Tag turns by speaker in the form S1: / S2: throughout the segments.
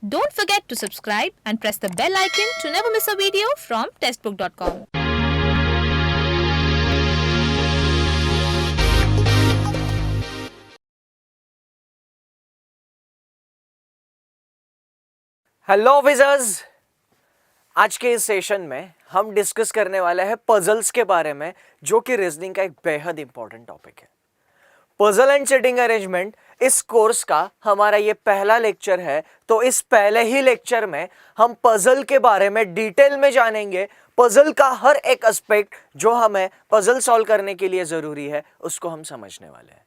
S1: Don't forget to subscribe and press the bell icon to never miss a video from testbook.com.
S2: Hello officers, आज के इस session में हम discuss करने वाले हैं पजल्स के बारे में, जो कि रीजनिंग का एक बेहद इंपॉर्टेंट टॉपिक है। पजल एंड सेटिंग अरेंजमेंट इस कोर्स का हमारा ये पहला लेक्चर है, तो इस पहले ही लेक्चर में हम पजल के बारे में डिटेल में जानेंगे। पजल का हर एक एस्पेक्ट जो हमें पजल सॉल्व करने के लिए ज़रूरी है, उसको हम समझने वाले हैं।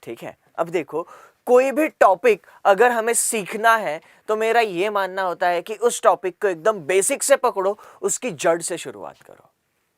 S2: ठीक है, अब देखो, कोई भी टॉपिक अगर हमें सीखना है तो मेरा ये मानना होता है कि उस टॉपिक को एकदम बेसिक से पकड़ो, उसकी जड़ से शुरुआत करो।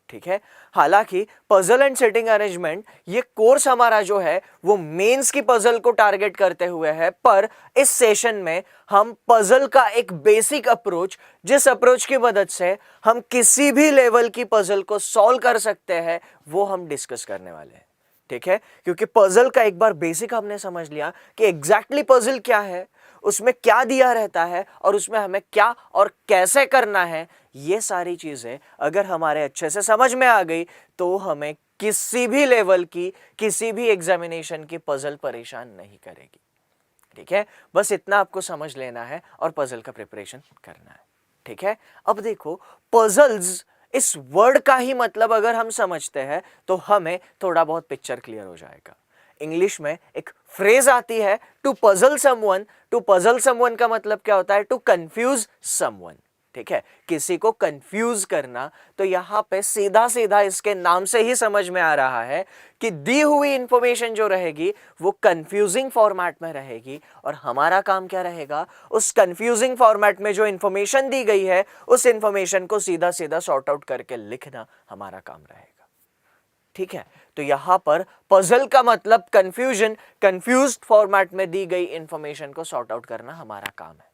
S2: ठीक है, हालांकि पजल एंड सेटिंग अरेंजमेंट ये कोर्स हमारा जो है वो मेंस की पजल को टारगेट करते हुए है, पर इस सेशन में हम पजल का एक बेसिक अप्रोच, जिस अप्रोच की मदद से हम किसी भी लेवल की पजल को सॉल्व कर सकते हैं, वो हम डिस्कस करने वाले हैं। ठीक है, क्योंकि पजल का एक बार बेसिक हमने समझ लिया कि एग्जैक्टली पजल क्या है, उसमें क्या दिया रहता है और उसमें हमें क्या और कैसे करना है, ये सारी चीजें अगर हमारे अच्छे से समझ में आ गई तो हमें किसी भी लेवल की किसी भी एग्जामिनेशन की पजल परेशान नहीं करेगी। ठीक है, बस इतना आपको समझ लेना है और पजल का प्रिपरेशन करना है। ठीक है, अब देखो, पजल्स इस वर्ड का ही मतलब अगर हम समझते हैं तो हमें थोड़ा बहुत पिक्चर क्लियर हो जाएगा। इंग्लिश में एक फ्रेज आती है to puzzle someone. To puzzle someone का मतलब क्या होता है? To confuse someone. ठीक है, किसी को कंफ्यूज करना। तो यहां पे सीधा सीधा इसके नाम से ही समझ में आ रहा है कि दी हुई इंफॉर्मेशन जो रहेगी वो कंफ्यूजिंग फॉर्मेट में रहेगी, और हमारा काम क्या रहेगा? उस कंफ्यूजिंग फॉर्मेट में जो इंफॉर्मेशन दी गई है उस इंफॉर्मेशन को सीधा सीधा सॉर्ट आउट करके लिखना हमारा काम रहेगा। ठीक है, तो यहां पर पजल का मतलब कंफ्यूजन, कंफ्यूज्ड फॉर्मेट में दी गई इंफॉर्मेशन को सॉर्ट आउट करना हमारा काम है।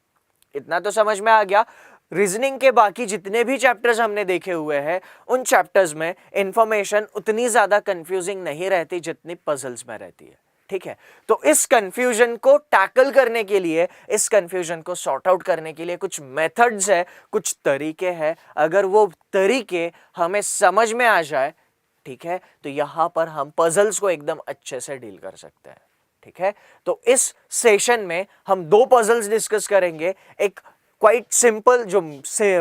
S2: इतना तो समझ में आ गया। रीजनिंग के बाकी जितने भी चैप्टर्स हमने देखे हुए हैं, उन चैप्टर्स में इंफॉर्मेशन उतनी ज्यादा कंफ्यूजिंग नहीं रहती जितनी पजल्स में रहती है। ठीक है, तो इस कंफ्यूजन को टैकल करने के लिए, इस कंफ्यूजन को सॉर्ट आउट करने के लिए कुछ मेथड्स है, कुछ तरीके हैं। अगर वो तरीके हमें समझ में आ जाए, ठीक है, तो यहां पर हम पजल्स को एकदम अच्छे से डील कर सकते हैं। ठीक है, तो इस सेशन में हम दो पजल्स डिस्कस करेंगे। एक क्वाइट सिंपल जो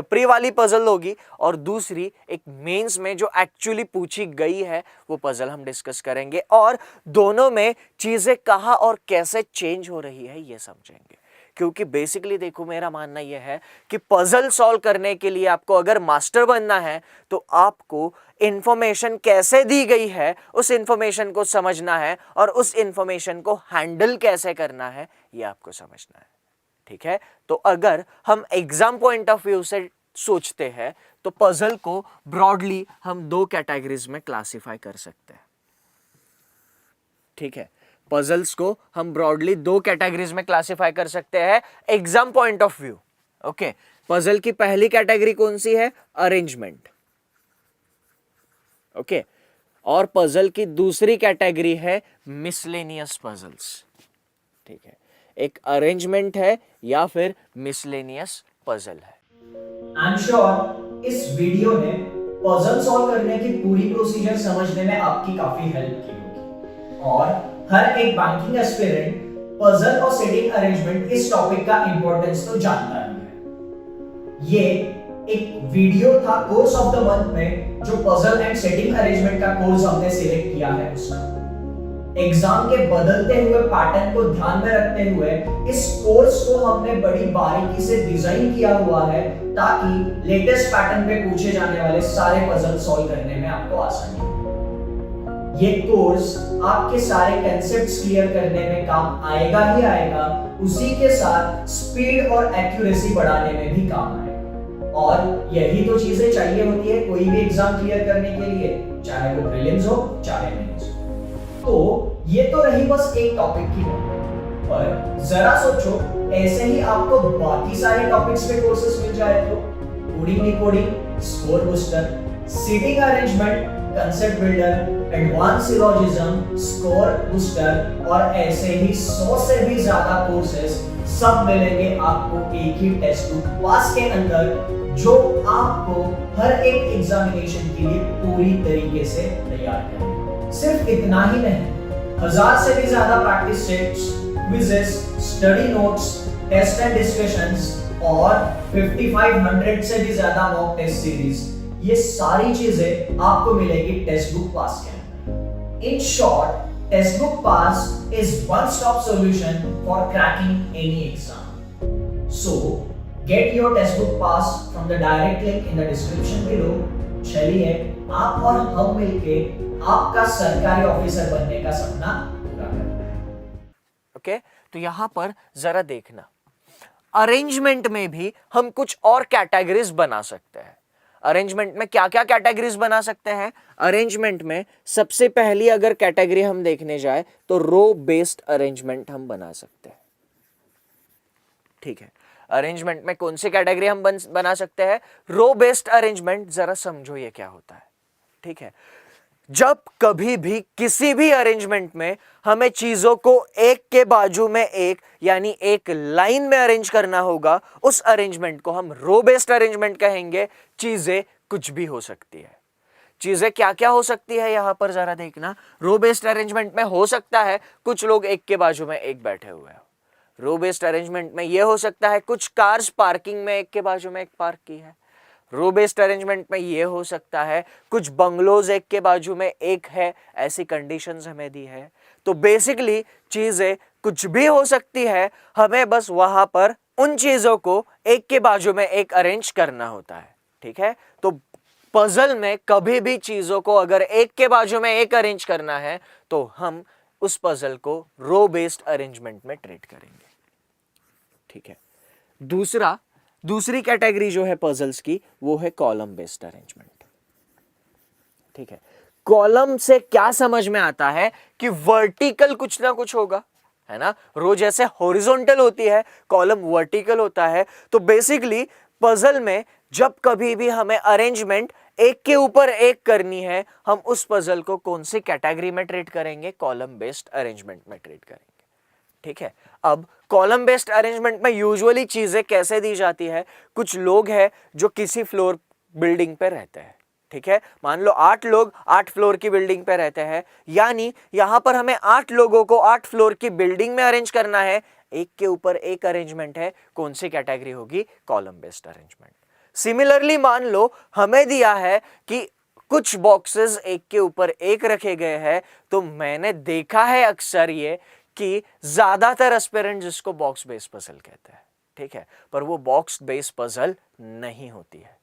S2: प्री वाली पजल होगी, और दूसरी एक मेंस में जो एक्चुअली पूछी गई है वो पजल हम डिस्कस करेंगे, और दोनों में चीजें कहाँ और कैसे चेंज हो रही है ये समझेंगे। क्योंकि बेसिकली देखो, मेरा मानना यह है कि पजल सॉल्व करने के लिए आपको अगर मास्टर बनना है तो आपको इंफॉर्मेशन कैसे दी गई है उस इंफॉर्मेशन को समझना है, और उस इंफॉर्मेशन को हैंडल कैसे करना है ये आपको समझना है। ठीक है, तो अगर हम एग्जाम पॉइंट ऑफ व्यू से सोचते हैं तो पजल को ब्रॉडली हम दो कैटेगरीज में क्लासिफाई कर सकते हैं। ठीक है, पजल्स को हम ब्रॉडली दो कैटेगरीज में क्लासिफाई कर सकते हैं exam point of view. Okay, puzzle की पहली कैटेगरी कौन सी है? अरेंजमेंट। ओके, और पजल की दूसरी कैटेगरी है मिसलेनियस पजल्स। ठीक है, एक अरेंजमेंट है या फिर मिसलेनियस पजल है।
S3: आई एम श्योर इस वीडियो ने पजल सॉल्व करने की पूरी प्रोसीजर समझने में आपकी काफी हेल्प की होगी, और हर एक बैंकिंग एस्पिरेंट पजल और सेटिंग अरेंजमेंट इस टॉपिक का इंपॉर्टेंस तो जानता ही है। ये एक वीडियो था कोर्स ऑफ द मंथ में, जो पजल एंड सेटिंग अरेंजमेंट का कोर्स हमने सिलेक्ट किया है उसका। एग्जाम के बदलते हुए पैटर्न को ध्यान में रखते हुए इस कोर्स को हमने बड़ी बारीकी से डिजाइन किया हुआ है, ताकि लेटेस्ट पैटर्न पे पूछे जाने वाले सारे पजल सॉल्व करने में आपको आसानी हो। ये कोर्स आपके सारे कंसेप्ट्स क्लियर करने में काम आएगा ही आएगा, उसी के साथ स्पीड और एक्यूरेसी बढ़ाने में भी काम आएगा। और यही तो चीजें चाहिए होती है कोई भी एग्जाम क्लियर करने के लिए, चाहे वो प्रीलिम्स हो चाहे मेंस हो। तो ये तो रही बस एक टॉपिक की बात, पर जरा सोचो, ऐसे ही आपको बाकी सारे टॉपिक्स पे कोर्सेज मिल जाए तो coding decoding, score booster, seating arrangement, concept builder, advance syllogism, score booster और ऐसे ही 100 से भी ज्यादा कोर्सेज सब मिलेंगे आपको एक ही टेक्स्ट बुक पास के अंदर, जो आपको हर एक एग्जामिनेशन के लिए पूरी तरीके से तैयार करेगा। सिर्फ इतना ही नहीं, 1000 से भी ज्यादा practice sets, quizzes, study notes, test and discussions और 5500 से भी ज्यादा मॉक टेस्ट सीरीज, ये सारी चीजें आपको मिलेगी टेक्स्ट बुक पास के अंदर। In short, text book pass is one-stop solution for cracking any exam. So, get your textbook pass from the direct link in the description below. चलिए आप और हम मिलके आपका सरकारी ऑफिसर बनने का सपना पूरा करते हैं।
S2: ओके, तो यहां पर जरा देखना, अरेंजमेंट में भी हम कुछ और कैटेगरीज बना सकते हैं। अरेंजमेंट में क्या क्या कैटेगरीज बना सकते हैं? अरेंजमेंट में सबसे पहली अगर कैटेगरी हम देखने जाए तो रो बेस्ड अरेंजमेंट हम बना सकते हैं। ठीक है, अरेंजमेंट में कौन सी कैटेगरी हम बना सकते हैं? रो बेस्ड अरेंजमेंट। जरा समझो ये क्या होता है। ठीक है, जब कभी भी किसी भी अरेंजमेंट में हमें चीजों को एक के बाजू में एक यानी एक लाइन में अरेंज करना होगा, उस अरेंजमेंट को हम रो बेस्ड अरेंजमेंट कहेंगे। चीजें कुछ भी हो सकती है। चीजें क्या क्या हो सकती है यहां पर जरा देखना। रो बेस्ड अरेंजमेंट में हो सकता है कुछ लोग एक के बाजू में एक बैठे हुए हो। रो बेस्ड अरेंजमेंट में यह हो सकता है कुछ कार्स पार्किंग में एक के बाजू में एक पार्क की है। रो बेस्ड अरेंजमेंट में यह हो सकता है कुछ बंगलोज एक के बाजू में एक है, ऐसी कंडीशंस हमें दी है। तो बेसिकली चीजें कुछ भी हो सकती है, हमें बस वहां पर उन चीजों को एक के बाजू में एक अरेंज करना होता है। ठीक है, तो पजल में कभी भी चीजों को अगर एक के बाजू में एक अरेंज करना है तो हम उस पजल को रो बेस्ड अरेंजमेंट में ट्रीट करेंगे। ठीक है, दूसरी कैटेगरी जो है पजल्स की, वो है कॉलम बेस्ड अरेंजमेंट। ठीक है, कॉलम से क्या समझ में आता है कि वर्टिकल कुछ ना कुछ होगा, है ना। रो जैसे हॉरिजॉन्टल होती है, कॉलम वर्टिकल होता है। तो बेसिकली पजल में जब कभी भी हमें अरेंजमेंट एक के ऊपर एक करनी है, हम उस पजल को कौन सी कैटेगरी में ट्रीट करेंगे? कॉलम बेस्ड अरेंजमेंट में ट्रीट करेंगे। ठीक है, अब कॉलम बेस्ड अरेंजमेंट में यूजुअली चीजें कैसे दी जाती है? कुछ लोग हैं जो किसी फ्लोर बिल्डिंग पे रहते हैं। ठीक है, मान लो 8 लोग 8 फ्लोर की बिल्डिंग पे रहते हैं, यानी यहां पर हमें 8 लोगों को 8 फ्लोर की बिल्डिंग में अरेंज करना है। एक के ऊपर एक अरेंजमेंट है, कौन सी कैटेगरी होगी? Column based arrangement. सिमिलरली मान लो हमें दिया है कि कुछ बॉक्सेस एक के ऊपर एक रखे गए हैं, तो मैंने देखा है अक्सर ये कि ज्यादातर एस्पिरेंट जिसको बॉक्स बेस्ड पजल कहते हैं। ठीक है, पर वो बॉक्स बेस्ड पजल नहीं होती है।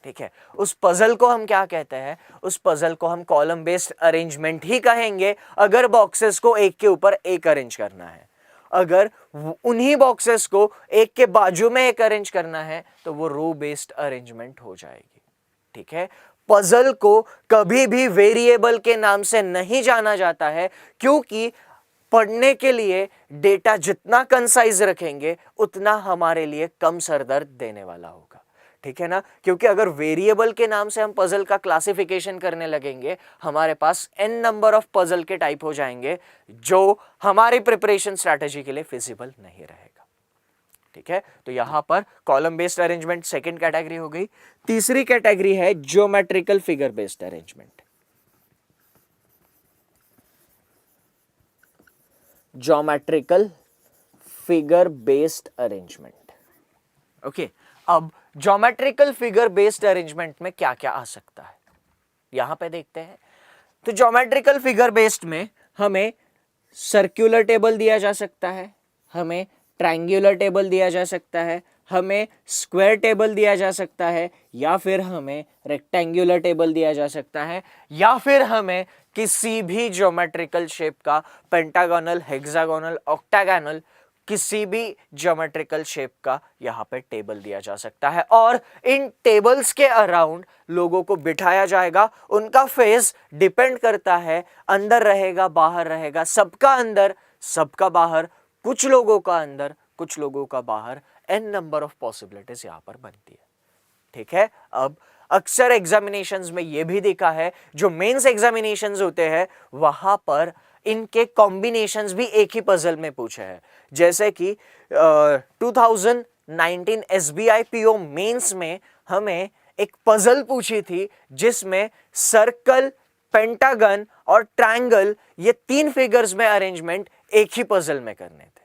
S2: ठीक है, उस पजल को हम क्या कहते हैं? उस पजल को हम कॉलम बेस्ड अरेंजमेंट ही कहेंगे अगर बॉक्सेस को एक के ऊपर एक अरेंज करना है। अगर उन्हीं बॉक्सेस को एक के बाजू में एक अरेंज करना है तो वो रो बेस्ड अरेंजमेंट हो जाएगी। ठीक है, पजल को कभी भी वेरिएबल के नाम से नहीं जाना जाता है, क्योंकि पढ़ने के लिए डेटा जितना कंसाइज रखेंगे उतना हमारे लिए कम सरदर्द देने वाला होगा। ठीक है ना, क्योंकि अगर वेरिएबल के नाम से हम पजल का क्लासिफिकेशन करने लगेंगे, हमारे पास n नंबर ऑफ पजल के टाइप हो जाएंगे जो हमारी प्रिपरेशन स्ट्रैटेजी के लिए फिजिबल नहीं रहेगा। ठीक है, तो यहां पर column based arrangement second category हो गई। तीसरी कैटेगरी है geometrical figure based arrangement. Geometrical figure based arrangement. Okay, अब ज्योमेट्रिकल फिगर बेस्ड अरेंजमेंट में क्या क्या आ सकता है यहां पे देखते हैं। तो ज्योमेट्रिकल फिगर बेस्ड में हमें सर्कुलर टेबल दिया जा सकता है, हमें ट्रायंगुलर टेबल दिया जा सकता है, हमें स्क्वायर टेबल दिया जा सकता है, या फिर हमें रेक्टेंगुलर टेबल दिया जा सकता है, या फिर हमें किसी भी ज्योमेट्रिकल शेप का पेंटागोनल, हेक्सागोनल, ऑक्टागोनल किसी भी ज्योमेट्रिकल शेप का यहाँ पे टेबल दिया जा सकता है। और इन टेबल्स के अराउंड लोगों को बिठाया जाएगा। उनका फेस डिपेंड करता है, अंदर रहेगा बाहर रहेगा, सबका अंदर सबका बाहर, कुछ लोगों का अंदर कुछ लोगों का बाहर, n नंबर ऑफ पॉसिबिलिटीज यहाँ पर बनती है। ठीक है। अब अक्सर एग्जामिनेशंस में ये भी देखा है, जो मेंस एग्जामिनेशंस होते हैं वहां पर इनके कॉम्बिनेशंस भी एक ही पजल में पूछे हैं। जैसे कि 2019 SBI PO मेंस में हमें एक पजल पूछी थी जिसमें सर्कल, पेंटागन और ट्रायंगल, ये 3 फिगर्स में अरेंजमेंट एक ही पजल में करने थे।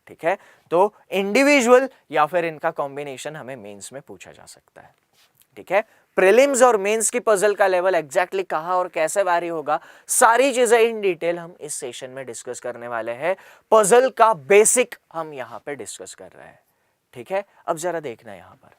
S2: ठीक है, तो इंडिविजुअल या फिर इनका कॉम्बिनेशन हमें मेंस में पूछा जा सकता है। ठीक है, प्रीलिम्स और मेंस की पजल का लेवल एग्जैक्टली कहां और कैसे वारी होगा, सारी चीजें इन डिटेल हम इस सेशन में डिस्कस करने वाले हैं। पजल का बेसिक हम यहां पे डिस्कस कर रहे हैं। ठीक है, अब जरा देखना यहां पर।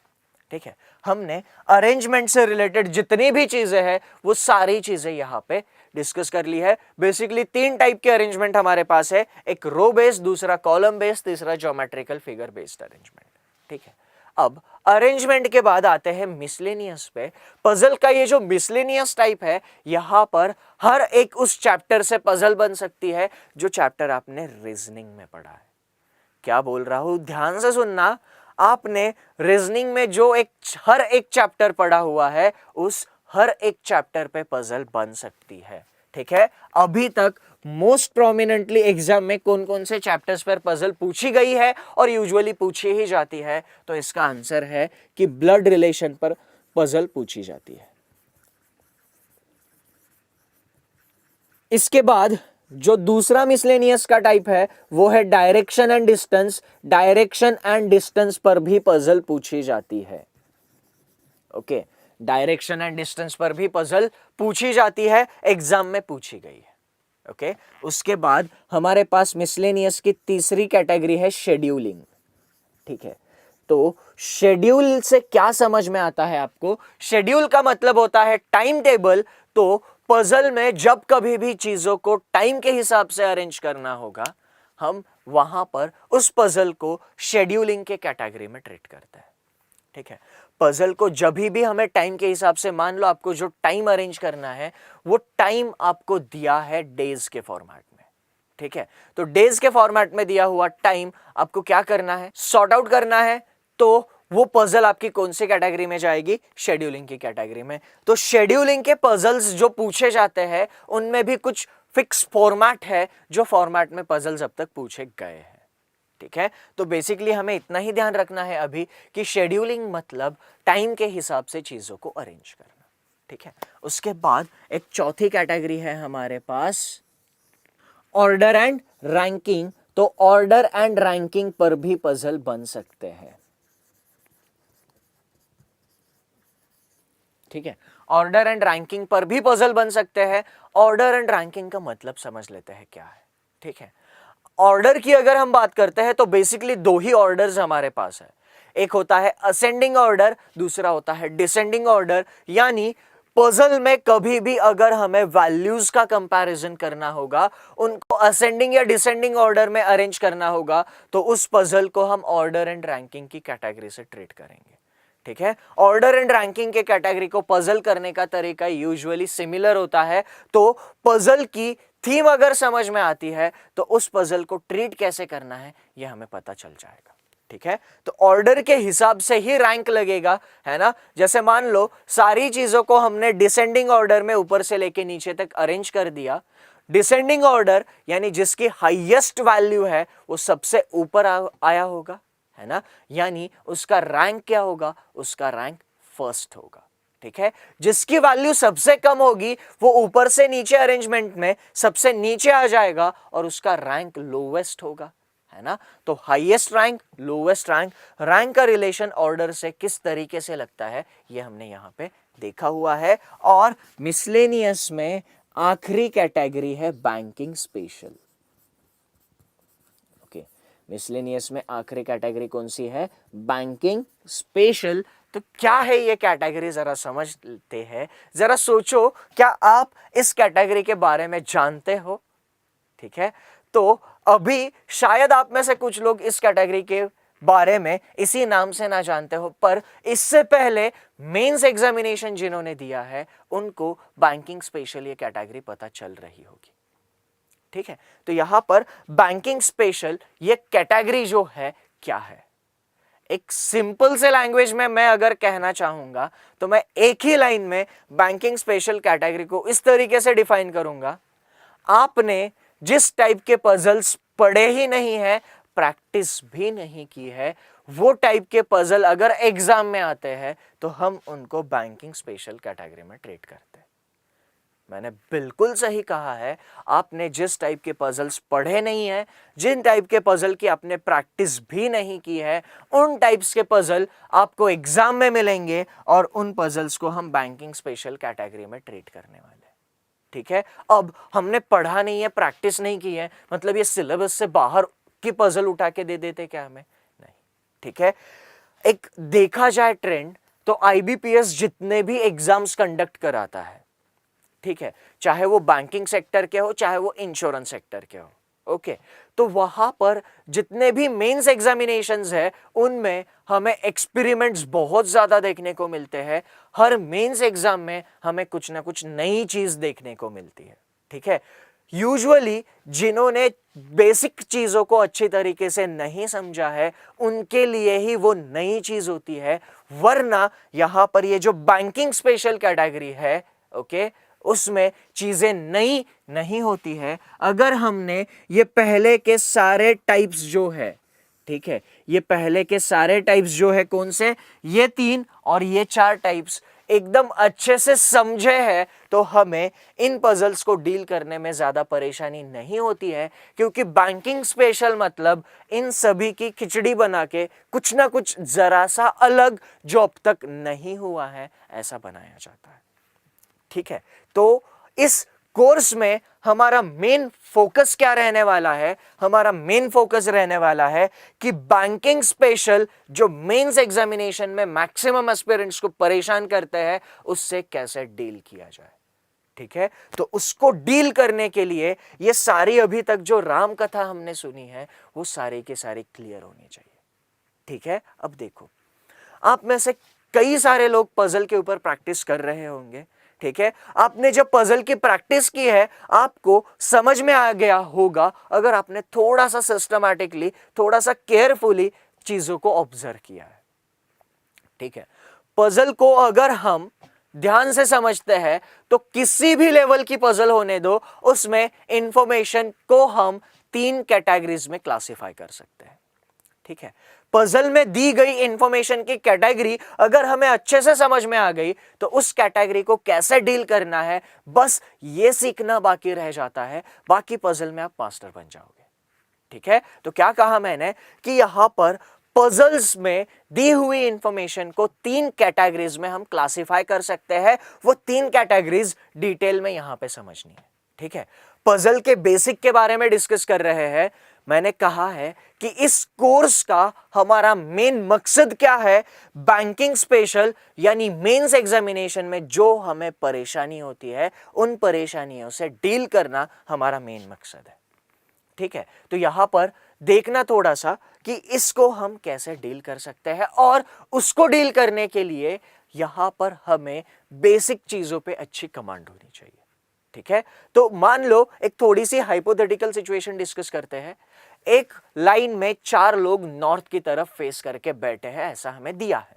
S2: ठीक है, हमने अरेंजमेंट से रिलेटेड जितनी भी चीजें हैं वो सारी चीजें यहां पे डिस्कस कर ली है। बेसिकली 3 टाइप के अरेंजमेंट हमारे पास है, एक रो बेस्ड, दूसरा कॉलम बेस्ड, तीसरा ज्योमेट्रिकल फिगर बेस्ड अरेंजमेंट। ठीक है, अब अरेंजमेंट के बाद आते हैं मिसलेनियस पे। पजल का ये जो मिसलेनियस टाइप है, यहां पर हर एक उस चैप्टर से पजल बन सकती है जो चैप्टर आपने रीजनिंग में पढ़ा है। क्या बोल रहा हूं, ध्यान से सुनना। आपने रीजनिंग में जो हर एक चैप्टर पढ़ा हुआ है, उस हर एक चैप्टर पे पजल बन सकती है। ठीक है, अभी तक मोस्ट प्रोमिनेंटली एग्जाम में कौन कौन से चैप्टर्स पर पजल पूछी गई है और यूजुअली पूछी ही जाती है, तो इसका आंसर है कि ब्लड रिलेशन पर पजल पूछी जाती है। इसके बाद जो दूसरा मिसलेनियस का टाइप है वो है direction and distance. Direction and distance पर भी पजल पूछी जाती है। ओके, डायरेक्शन एंड डिस्टेंस पर भी पजल पूछी जाती है, एग्जाम में पूछी गई है। ओके, उसके बाद हमारे पास मिसलेनियस की तीसरी कैटेगरी है शेड्यूलिंग। ठीक है, तो शेड्यूल से क्या समझ में आता है आपको? शेड्यूल का मतलब होता है टाइम टेबल। तो पजल में जब कभी भी चीजों को टाइम के हिसाब से अरेंज करना होगा, हम वहां पर उस पजल को शेड्यूलिंग के कैटेगरी में ट्रीट करते हैं। ठीक है, पजल को जब भी हमें टाइम के हिसाब से, मान लो आपको जो टाइम अरेंज करना है वो टाइम आपको दिया है डेज के फॉर्मेट में। ठीक है, तो डेज के फॉर्मेट में दिया हुआ टाइम आपको क्या करना है, सॉर्ट आउट करना है। तो वो पजल आपकी कौन सी कैटेगरी में जाएगी? शेड्यूलिंग की कैटेगरी में। तो शेड्यूलिंग के पजल्स जो पूछे जाते हैं उनमें भी कुछ फिक्स फॉर्मेट है, जो फॉर्मेट में पजल्स अब तक पूछे गए हैं। ठीक है, तो बेसिकली हमें इतना ही ध्यान रखना है अभी कि शेड्यूलिंग मतलब टाइम के हिसाब से चीजों को अरेंज करना। ठीक है, उसके बाद एक चौथी कैटेगरी है हमारे पास ऑर्डर एंड रैंकिंग। तो ऑर्डर एंड रैंकिंग पर भी पजल बन सकते हैं। ठीक है, ऑर्डर एंड रैंकिंग पर भी पजल बन सकते हैं। ऑर्डर एंड रैंकिंग का मतलब समझ लेते हैं क्या है। ठीक है, ऑर्डर की अगर हम बात करते हैं तो बेसिकली 2 ही ऑर्डर्स हमारे पास है। एक होता है असेंडिंग ऑर्डर, दूसरा होता है डिसेंडिंग ऑर्डर। यानी पजल में कभी भी अगर हमें वैल्यूज का कंपैरिजन करना होगा, उनको असेंडिंग या डिसेंडिंग ऑर्डर में अरेंज करना होगा, तो उस पजल को हम ऑर्डर एंड रैंकिंग की कैटेगरी से ट्रीट करेंगे। ठीक है, ऑर्डर एंड रैंकिंग के कैटेगरी को पजल करने का तरीका यूजुअली सिमिलर होता है। तो पजल की थीम अगर समझ में आती है तो उस पजल को ट्रीट कैसे करना है यह हमें पता चल जाएगा। ठीक है, तो ऑर्डर के हिसाब से ही रैंक लगेगा, है ना। जैसे मान लो सारी चीजों को हमने डिसेंडिंग ऑर्डर में ऊपर से लेके नीचे तक अरेंज कर दिया। डिसेंडिंग ऑर्डर यानी जिसकी हाईएस्ट वैल्यू है वो सबसे ऊपर आया होगा, है ना, यानी उसका रैंक क्या होगा? उसका रैंक फर्स्ट होगा। ठीक है, जिसकी वैल्यू सबसे कम होगी वो ऊपर से नीचे अरेंजमेंट में सबसे नीचे आ जाएगा और उसका रैंक लोवेस्ट होगा, है ना। तो highest rank, lowest rank, rank का रिलेशन ऑर्डर से किस तरीके से लगता है ये हमने यहां पे देखा हुआ है। और मिसलेनियस में आखिरी कैटेगरी है बैंकिंग स्पेशल। मिसलेनियस में आखिरी कैटेगरी कौन सी है? Banking special. तो क्या है ये कैटेगरी, जरा समझते हैं। जरा सोचो, क्या आप इस कैटेगरी के बारे में जानते हो? ठीक है, तो अभी शायद आप में से कुछ लोग इस कैटेगरी के बारे में इसी नाम से ना जानते हो, पर इससे पहले मेंस एग्जामिनेशन जिन्होंने दिया है उनको बैंकिंग स्पेशल ये कैटेगरी पता चल रही होगी। ठीक है, तो यहां पर बैंकिंग स्पेशल ये कैटेगरी जो है क्या है? एक सिंपल से लैंग्वेज में मैं अगर कहना चाहूंगा तो मैं एक ही लाइन में बैंकिंग स्पेशल कैटेगरी को इस तरीके से डिफाइन करूंगा, आपने जिस टाइप के पजल्स पढ़े ही नहीं है, प्रैक्टिस भी नहीं की है, वो टाइप के पजल अगर एग्जाम में आते हैं तो हम उनको बैंकिंग स्पेशल कैटेगरी में ट्रीट करते हैं। मैंने बिल्कुल सही कहा है, आपने जिस टाइप के पजल्स पढ़े नहीं है, जिन टाइप के पजल की आपने प्रैक्टिस भी नहीं की है, उन टाइप्स के पजल आपको एग्जाम में मिलेंगे और उन पजल्स को हम बैंकिंग स्पेशल कैटेगरी में ट्रीट करने वाले हैं। ठीक है, अब हमने पढ़ा नहीं है, प्रैक्टिस नहीं की है, मतलब ये सिलेबस से बाहर की पजल उठा के दे देते क्या हमें? नहीं। ठीक है, एक देखा जाए ट्रेंड तो आईबीपीएस जितने भी एग्जाम्स कंडक्ट कराता है, ठीक है, चाहे वो बैंकिंग सेक्टर के हो, चाहे वो इंश्योरेंस सेक्टर के हो, ओके, तो वहां पर जितने भी मेंस एग्जामिनेशंस है उनमें हमें एक्सपेरिमेंट्स बहुत ज्यादा देखने को मिलते हैं। हर मेंस एग्जाम में हमें कुछ ना कुछ नई चीज देखने को मिलती है। ठीक है, यूजुअली जिन्होंने बेसिक चीजों को अच्छी तरीके से नहीं समझा है उनके लिए ही वो नई चीज होती है, वरना यहां पर ये जो बैंकिंग स्पेशल कैटेगरी है, ओके, उसमें चीजें नई नहीं होती है। अगर हमने ये पहले के सारे टाइप्स जो है, ठीक है, ये पहले के सारे टाइप्स जो है, कौन से? ये 3 और ये 4 टाइप्स एकदम अच्छे से समझे हैं तो हमें इन पजल्स को डील करने में ज्यादा परेशानी नहीं होती है, क्योंकि बैंकिंग स्पेशल मतलब इन सभी की खिचड़ी बना के कुछ ना कुछ जरा सा अलग जो अब तक नहीं हुआ है ऐसा बनाया जाता है। ठीक है, तो इस कोर्स में हमारा मेन फोकस क्या रहने वाला है? हमारा मेन फोकस रहने वाला है कि बैंकिंग स्पेशल जो मेंस एग्जामिनेशन में मैक्सिमम एस्पिरेंट्स को परेशान करते हैं उससे कैसे डील किया जाए। ठीक है, तो उसको डील करने के लिए ये सारी अभी तक जो राम कथा हमने सुनी है वो सारी की सारी क्लियर होनी चाहिए। ठीक है, अब देखो, आप में से कई सारे लोग पजल के ऊपर प्रैक्टिस कर रहे होंगे। ठीक है, आपने जब पजल की प्रैक्टिस की है आपको समझ में आ गया होगा अगर आपने थोड़ा सा सिस्टमैटिकली, थोड़ा सा केयरफुली चीजों को ऑब्जर्व किया है। ठीक है, पजल को अगर हम ध्यान से समझते हैं तो किसी भी लेवल की पजल होने दो, उसमें इंफॉर्मेशन को हम 3 कैटेगरीज में क्लासिफाई कर सकते हैं। ठीक है, पजल में दी गई इंफॉर्मेशन की कैटेगरी अगर हमें अच्छे से समझ में आ गई तो उस कैटेगरी को कैसे डील करना है बस ये सीखना बाकी रह जाता है, बाकी पजल में आप मास्टर बन जाओगे। ठीक है, तो क्या कहा मैंने कि यहां पर पजल्स में दी हुई इंफॉर्मेशन को 3 कैटेगरीज में हम क्लासिफाई कर सकते हैं। वो 3 कैटेगरीज डिटेल में यहां पे समझनी है। ठीक है, पजल के बेसिक के बारे में डिस्कस कर रहे हैं। मैंने कहा है कि इस कोर्स का हमारा मेन मकसद क्या है? बैंकिंग स्पेशल यानी मेंस एग्जामिनेशन में जो हमें परेशानी होती है उन परेशानियों से डील करना हमारा मेन मकसद है। ठीक है, तो यहां पर देखना थोड़ा सा कि इसको हम कैसे डील कर सकते हैं, और उसको डील करने के लिए यहां पर हमें बेसिक चीजों पे अच्छी कमांड होनी चाहिए। ठीक है, तो मान लो एक थोड़ी सी हाइपोथेटिकल सिचुएशन डिस्कस करते हैं। एक लाइन में 4 लोग नॉर्थ की तरफ फेस करके बैठे हैं, ऐसा हमें दिया है।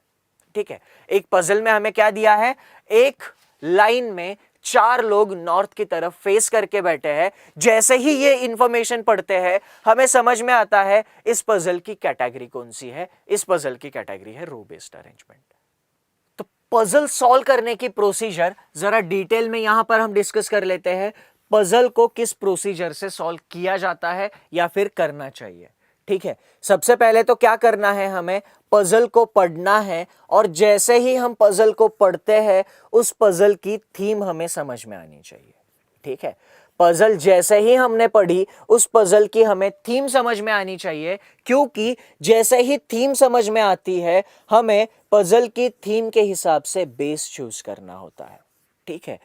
S2: ठीक है, एक पजल में हमें क्या दिया है? एक लाइन में 4 लोग नॉर्थ की तरफ फेस करके बैठे हैं। जैसे ही ये इंफॉर्मेशन पढ़ते हैं हमें समझ में आता है इस पजल की कैटेगरी कौन सी है। इस पजल की कैटेगरी है रो बेस्ड अरेंजमेंट। तो पजल सॉल्व करने की प्रोसीजर जरा डिटेल में यहां पर हम डिस्कस कर लेते हैं। पजल को किस प्रोसीजर से सॉल्व किया जाता है या फिर करना चाहिए। ठीक है, सबसे पहले तो क्या करना है? हमें पजल को पढ़ना है, और जैसे ही हम पजल को पढ़ते हैं उस पजल की थीम हमें समझ में आनी चाहिए। ठीक है, पजल जैसे ही हमने पढ़ी उस पजल की हमें थीम समझ में आनी चाहिए, क्योंकि जैसे ही थीम समझ में आती है हमें पजल की थीम के हिसाब से बेस चूज करना होता है। ठीक है,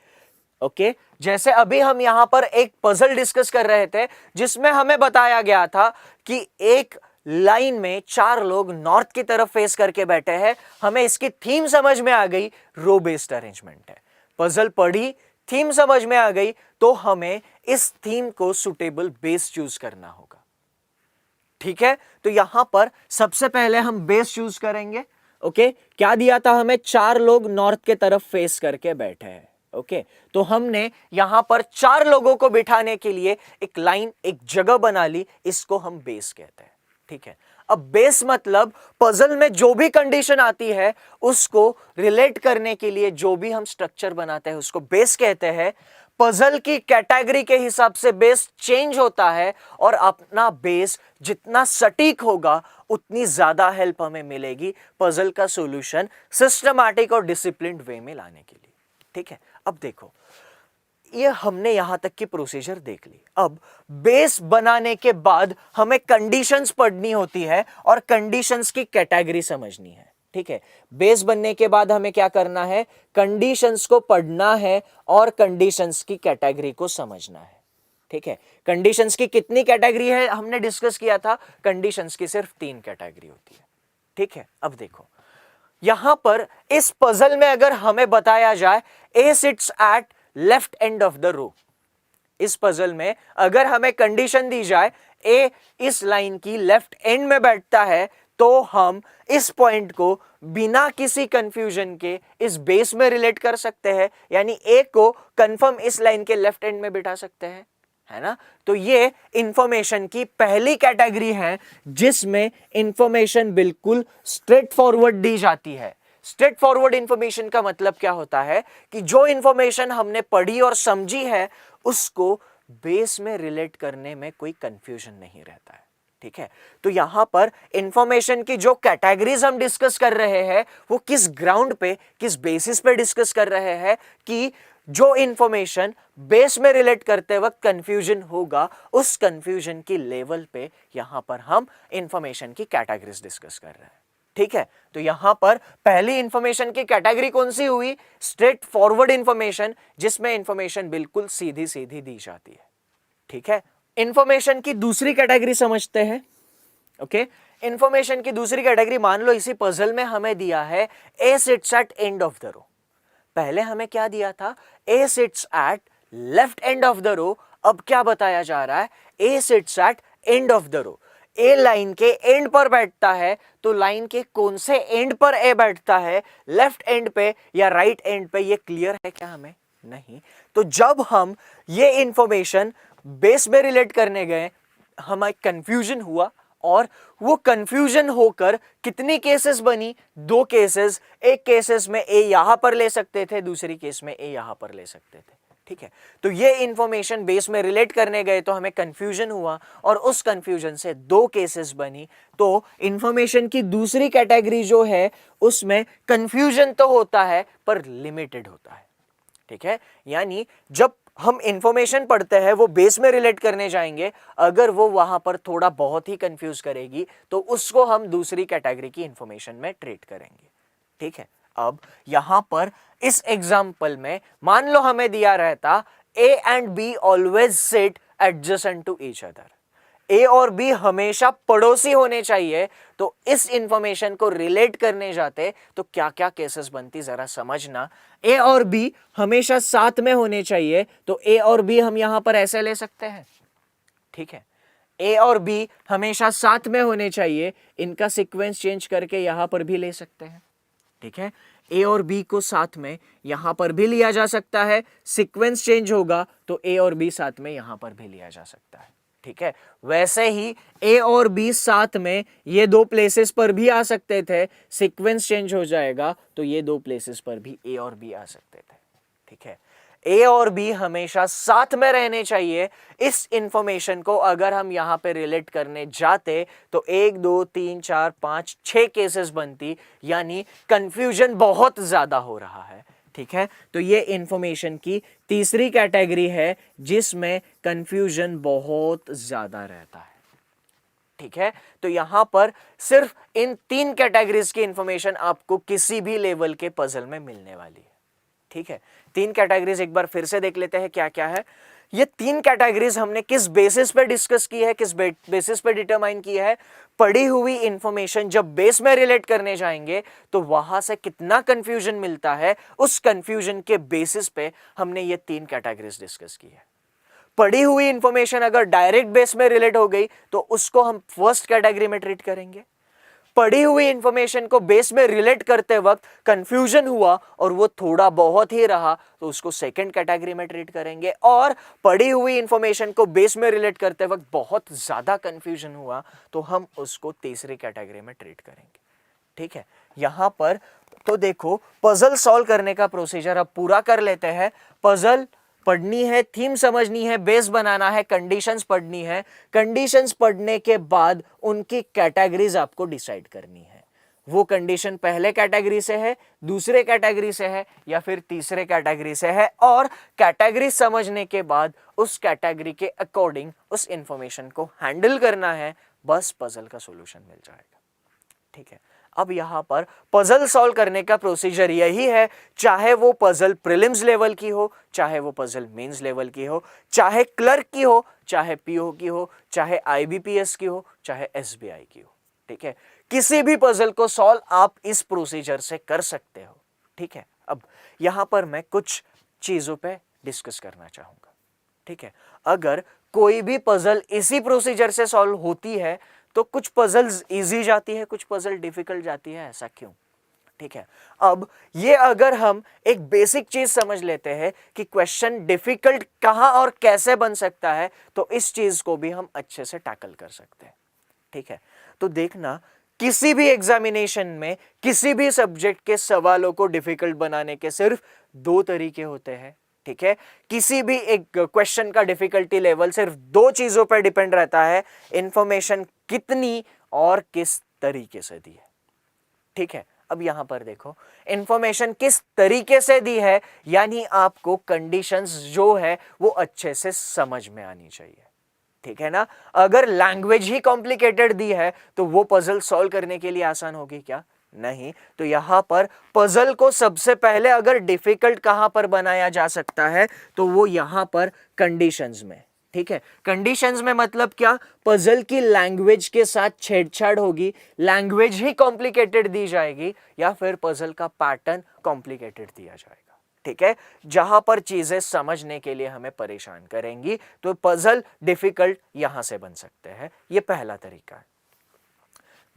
S2: ओके, जैसे अभी हम यहां पर एक पजल डिस्कस कर रहे थे जिसमें हमें बताया गया था कि एक लाइन में 4 लोग नॉर्थ की तरफ फेस करके बैठे हैं। हमें इसकी थीम समझ में आ गई, रो बेस्ड अरेंजमेंट है। पजल पढ़ी, थीम समझ में आ गई, तो हमें इस थीम को सुटेबल बेस चूज करना होगा। ठीक है, तो यहां पर सबसे पहले हम बेस चूज करेंगे। ओके, क्या दिया था हमें? 4 लोग नॉर्थ के तरफ फेस करके बैठे हैं। ओके, तो हमने यहां पर 4 लोगों को बिठाने के लिए एक लाइन, एक जगह बना ली, इसको हम बेस कहते हैं। ठीक है, अब बेस मतलब पजल में जो भी कंडीशन आती है उसको रिलेट करने के लिए जो भी हम स्ट्रक्चर बनाते हैं उसको बेस कहते हैं। पजल की कैटेगरी के हिसाब से बेस चेंज होता है और अपना बेस जितना सटीक होगा उतनी ज्यादा हेल्प हमें मिलेगी पजल का सॉल्यूशन सिस्टमैटिक और डिसिप्लिन्ड वे में लाने के लिए। ठीक है, अब देखो, ये हमने यहां तक की प्रोसीजर देख ली। अब बेस बनाने के बाद हमें कंडीशंस पढ़नी होती है और कंडीशंस की कैटेगरी समझनी है। ठीक है, बेस बनने के बाद हमें क्या करना है? कंडीशंस को पढ़ना है और कंडीशंस की कैटेगरी को समझना है। ठीक है, कंडीशंस की कितनी कैटेगरी है हमने डिस्कस किया था? कंडीशंस की सिर्फ 3 कैटेगरी होती है। ठीक है, अब देखो यहां पर इस पजल में अगर हमें बताया जाए A sits at left end of the row, इस पजल में अगर हमें कंडीशन दी जाए ए इस लाइन की लेफ्ट एंड में बैठता है, तो हम इस पॉइंट को बिना किसी कंफ्यूजन के इस बेस में रिलेट कर सकते हैं, यानी ए को कंफर्म इस लाइन के लेफ्ट एंड में बिठा सकते हैं, है ना? तो ये इंफॉर्मेशन की पहली कैटेगरी है जिसमें इंफॉर्मेशन बिल्कुल स्ट्रेट फॉरवर्ड दी जाती है। स्ट्रेट फॉरवर्ड इंफॉर्मेशन का मतलब क्या होता है कि जो इंफॉर्मेशन हमने पढ़ी और समझी है उसको बेस में रिलेट करने में कोई कंफ्यूजन नहीं रहता है। ठीक है, तो यहां पर इंफॉर्मेशन की जो कैटेगरीज हम डिस्कस कर रहे हैं वो किस ग्राउंड पे, किस बेसिस पे डिस्कस कर रहे हैं कि जो इंफॉर्मेशन बेस में रिलेट करते वक्त कंफ्यूजन होगा, उस कंफ्यूजन की लेवल पे यहां पर हम इंफॉर्मेशन की कैटेगरीज डिस्कस कर रहे हैं। ठीक है, तो यहां पर पहली इंफॉर्मेशन की कैटेगरी कौन सी हुई? स्ट्रेट फॉरवर्ड इंफॉर्मेशन, जिसमें इंफॉर्मेशन बिल्कुल सीधी सीधी दी जाती है। ठीक है, इंफॉर्मेशन की दूसरी कैटेगरी समझते हैं। ओके, इंफॉर्मेशन की दूसरी कैटेगरी, मान लो इसी पजल में हमें दिया है A sits at end of the row. पहले हमें क्या दिया था? A sits at left end of the row. अब क्या बताया जा रहा है? A sits at end of the row. A line के एंड पर बैठता है, तो लाइन के कौन से एंड पर ए बैठता है, लेफ्ट एंड पे या राइट एंड पे, ये क्लियर है क्या हमें? नहीं। तो जब हम ये इंफॉर्मेशन बेस में रिलेट करने गए, हमें कंफ्यूजन हुआ और वो कंफ्यूजन होकर कितनी केसेस बनी? 2 केसेस। एक केसेस में ए यहां पर ले सकते थे, दूसरी केस में ए यहां पर ले सकते थे। ठीक है, तो ये इंफॉर्मेशन बेस में रिलेट करने गए तो हमें कंफ्यूजन हुआ और उस कंफ्यूजन से 2 केसेस बनी। तो इंफॉर्मेशन की दूसरी कैटेगरी जो है उसमें कंफ्यूजन तो होता है पर लिमिटेड होता है। ठीक है, यानी जब हम इंफॉर्मेशन पढ़ते हैं वो बेस में रिलेट करने जाएंगे, अगर वो वहां पर थोड़ा बहुत ही कंफ्यूज करेगी तो उसको हम दूसरी कैटेगरी की इंफॉर्मेशन में ट्रीट करेंगे। ठीक है, अब यहां पर इस एग्जाम्पल में मान लो हमें दिया रहता A and B always sit adjacent to each other. A और बी हमेशा पड़ोसी होने चाहिए, तो इस इंफॉर्मेशन को रिलेट करने जाते तो क्या क्या केसेस बनती जरा समझना। ए और बी हमेशा साथ में होने चाहिए, तो ए और बी हम यहां पर ऐसे ले सकते हैं। ठीक है, ए और बी हमेशा साथ में होने चाहिए, इनका सीक्वेंस चेंज करके यहां पर भी ले सकते हैं। ठीक है, ए और बी को साथ में यहां पर भी लिया जा सकता है, सीक्वेंस चेंज होगा तो ए और बी साथ में यहां पर भी लिया जा सकता है। ठीक है, वैसे ही ए और बी साथ में ये 2 प्लेसेस पर भी आ सकते थे, सीक्वेंस चेंज हो जाएगा तो ये 2 प्लेसेस पर भी ए और बी आ सकते थे। ठीक है, ए और बी हमेशा साथ में रहने चाहिए। इस इंफॉर्मेशन को अगर हम यहां पे रिलेट करने जाते तो 1 2 3 4 5 6 केसेस बनती, यानी कंफ्यूजन बहुत ज्यादा हो रहा है। ठीक है, तो ये इंफॉर्मेशन की तीसरी कैटेगरी है जिसमें कंफ्यूजन बहुत ज्यादा रहता है। ठीक है, तो यहां पर सिर्फ इन 3 कैटेगरीज की इंफॉर्मेशन आपको किसी भी लेवल के पजल में मिलने वाली है। ठीक है, 3 कैटेगरीज एक बार फिर से देख लेते हैं क्या क्या है। ये 3 कैटेगरीज हमने किस बेसिस पे डिस्कस की है, किस बेसिस पे डिटरमाइन की है? पढ़ी हुई इंफॉर्मेशन जब बेस में रिलेट करने जाएंगे तो वहां से कितना कंफ्यूजन मिलता है, उस कंफ्यूजन के बेसिस पे हमने ये 3 कैटेगरीज डिस्कस की है। पढ़ी हुई इंफॉर्मेशन अगर डायरेक्ट बेस में रिलेट हो गई तो उसको हम फर्स्ट कैटेगरी में ट्रीट करेंगे। पढ़ी हुई इंफॉर्मेशन को बेस में रिलेट करते वक्त कंफ्यूजन हुआ और वो थोड़ा बहुत ही रहा तो उसको सेकंड कैटेगरी में ट्रीट करेंगे। और पढ़ी हुई इंफॉर्मेशन को बेस में रिलेट करते वक्त बहुत ज्यादा कंफ्यूजन हुआ तो हम उसको तीसरी कैटेगरी में ट्रीट करेंगे। ठीक है, यहां पर तो देखो पजल सॉल्व करने का प्रोसीजर अब पूरा कर लेते हैं। पजल पढ़नी है, थीम समझनी है, बेस बनाना है, कंडीशंस पढ़नी है। कंडीशंस पढ़ने के बाद उनकी कैटेगरीज आपको डिसाइड करनी है। वो कंडीशन पहले कैटेगरी से है, दूसरे कैटेगरी से है या फिर तीसरे कैटेगरी से है, और कैटेगरी समझने के बाद उस कैटेगरी के अकॉर्डिंग उस इंफॉर्मेशन को हैंडल करना है। बस पजल का सॉल्यूशन मिल जाएगा। ठीक है, अब यहां पर पजल सॉल्व करने का प्रोसीजर यही है, चाहे वो पजल प्रीलिम्स लेवल की हो, चाहे वो पजल मेंस लेवल की हो, चाहे क्लर्क की हो, चाहे पीओ की हो, चाहे आईबीपीएस की हो, चाहे एसबीआई की हो। ठीक है, किसी भी पजल को सॉल्व आप इस प्रोसीजर से कर सकते हो। ठीक है, अब यहां पर मैं कुछ चीजों पे डिस्कस करना चाहूंगा। ठीक है, अगर कोई भी पजल इसी प्रोसीजर से सॉल्व होती है तो कुछ पजल्स इजी जाती है, कुछ पजल डिफिकल्ट जाती है। ऐसा क्यों? ठीक है, अब ये अगर हम एक बेसिक चीज समझ लेते हैं कि क्वेश्चन डिफिकल्ट कहां और कैसे बन सकता है तो इस चीज को भी हम अच्छे से टैकल कर सकते हैं। ठीक है, तो देखना किसी भी एग्जामिनेशन में किसी भी सब्जेक्ट के सवालों को डिफिकल्ट बनाने के सिर्फ दो तरीके होते हैं। ठीक है, किसी भी एक क्वेश्चन का डिफिकल्टी लेवल सिर्फ दो चीजों पर डिपेंड रहता है, इंफॉर्मेशन कितनी और किस तरीके से दी है। ठीक है, अब यहां पर देखो इंफॉर्मेशन किस तरीके से दी है, यानी आपको कंडीशंस जो है वो अच्छे से समझ में आनी चाहिए। ठीक है ना, अगर लैंग्वेज ही कॉम्प्लिकेटेड दी है तो वो पजल सॉल्व करने के लिए आसान होगी क्या? नहीं। तो यहां पर पजल को सबसे पहले अगर डिफिकल्ट कहां पर बनाया जा सकता है तो वो यहां पर कंडीशंस में। ठीक है, कंडीशंस में मतलब क्या? पजल की लैंग्वेज के साथ छेड़छाड़ होगी, लैंग्वेज ही कॉम्प्लिकेटेड दी जाएगी या फिर पजल का पैटर्न कॉम्प्लिकेटेड दिया जाएगा। ठीक है, जहां पर चीजें समझने के लिए हमें परेशान करेंगी तो पजल डिफिकल्ट यहां से बन सकते हैं। यह पहला तरीका है।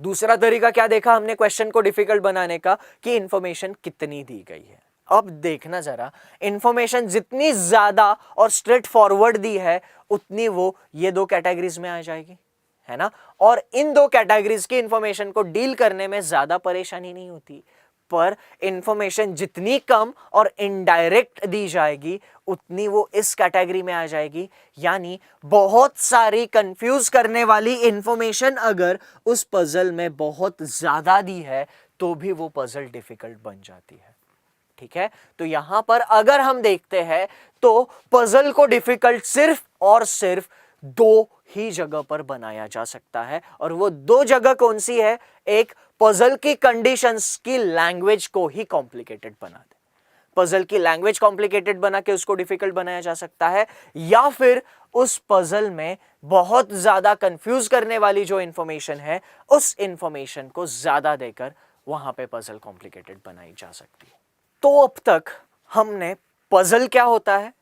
S2: दूसरा तरीका क्या देखा हमने क्वेश्चन को डिफिकल्ट बनाने का, कि इंफॉर्मेशन कितनी दी गई है। अब देखना जरा, इंफॉर्मेशन जितनी ज्यादा और स्ट्रेट फॉरवर्ड दी है उतनी वो ये दो कैटेगरीज में आ जाएगी, है ना। और इन दो कैटेगरीज की इंफॉर्मेशन को डील करने में ज्यादा परेशानी नहीं होती, पर इंफॉर्मेशन जितनी कम और इनडायरेक्ट दी जाएगी उतनी वो इस कैटेगरी में आ जाएगी। यानी बहुत सारी कंफ्यूज करने वाली इंफॉर्मेशन अगर उस पजल में बहुत ज्यादा दी है तो भी वो पजल डिफिकल्ट बन जाती है। ठीक है, तो यहां पर अगर हम देखते हैं तो पजल को डिफिकल्ट सिर्फ और सिर्फ दो ही जगह पर बनाया जा सकता है, और वो दो जगह कौन सी है? एक, पजल की कंडीशंस की लैंग्वेज को ही कॉम्प्लिकेटेड बना दे, पजल की लैंग्वेज कॉम्प्लिकेटेड बना के उसको डिफिकल्ट बनाया जा सकता है, या फिर उस पजल में बहुत ज्यादा कंफ्यूज करने वाली जो इंफॉर्मेशन है उस इंफॉर्मेशन को ज्यादा देकर वहां पे पजल कॉम्प्लिकेटेड बनाई जा सकती है। तो अब तक हमने पजल क्या होता है,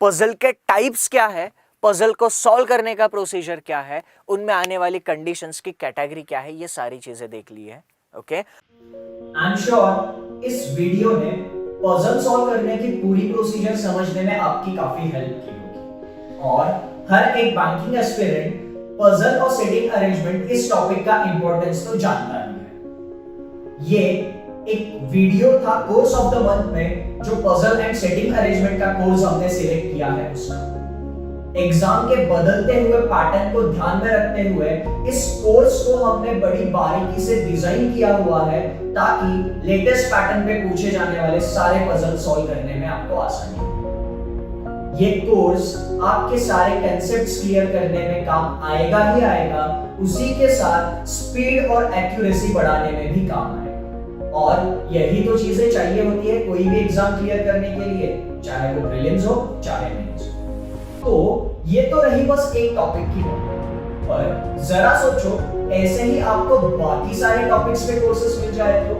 S2: पजल के टाइप्स क्या है, पजल को सॉल्व करने का प्रोसीजर क्या है, उनमें आने वाली कंडीशंस की कैटेगरी क्या है, ये सारी चीजें देख ली है। ओके,
S3: आई एम श्योर इस वीडियो ने पजल सॉल्व करने की पूरी प्रोसीजर समझने में आपकी काफी हेल्प की होगी, और हर एक बैंकिंग एस्पिरेंट पजल और सेटिंग अरेंजमेंट इस टॉपिक का इंपॉर्टेंस तो जानता ही है। ये एक वीडियो था कोर्स ऑफ द मंथ में, जो पजल एंड सेटिंग अरेंजमेंट का कोर्स हमने सिलेक्ट किया है उसका। एग्जाम के बदलते हुए पैटर्न को ध्यान में रखते हुए इस कोर्स को हमने बड़ी बारीकी से डिजाइन किया हुआ है ताकि लेटेस्ट पैटर्न पे पूछे जाने वाले सारे पजल सॉल्व करने में आपको आसानी हो। ये कोर्स आपके सारे कंसेप्ट्स क्लियर करने में काम आएगा ही आएगा, उसी के साथ स्पीड और एक्यूरेसी बढ़ाने में भी काम आएगा। और यही तो चीजें चाहिए होती है कोई भी एग्जाम क्लियर करने के लिए, चाहे वो प्रीलिम्स हो चाहे मेंस हो। तो ये तो रही बस एक टॉपिक की बात, पर जरा सोचो ऐसे ही आपको बाकी सारे टॉपिक्स पे कोर्सेज मिल जाए तो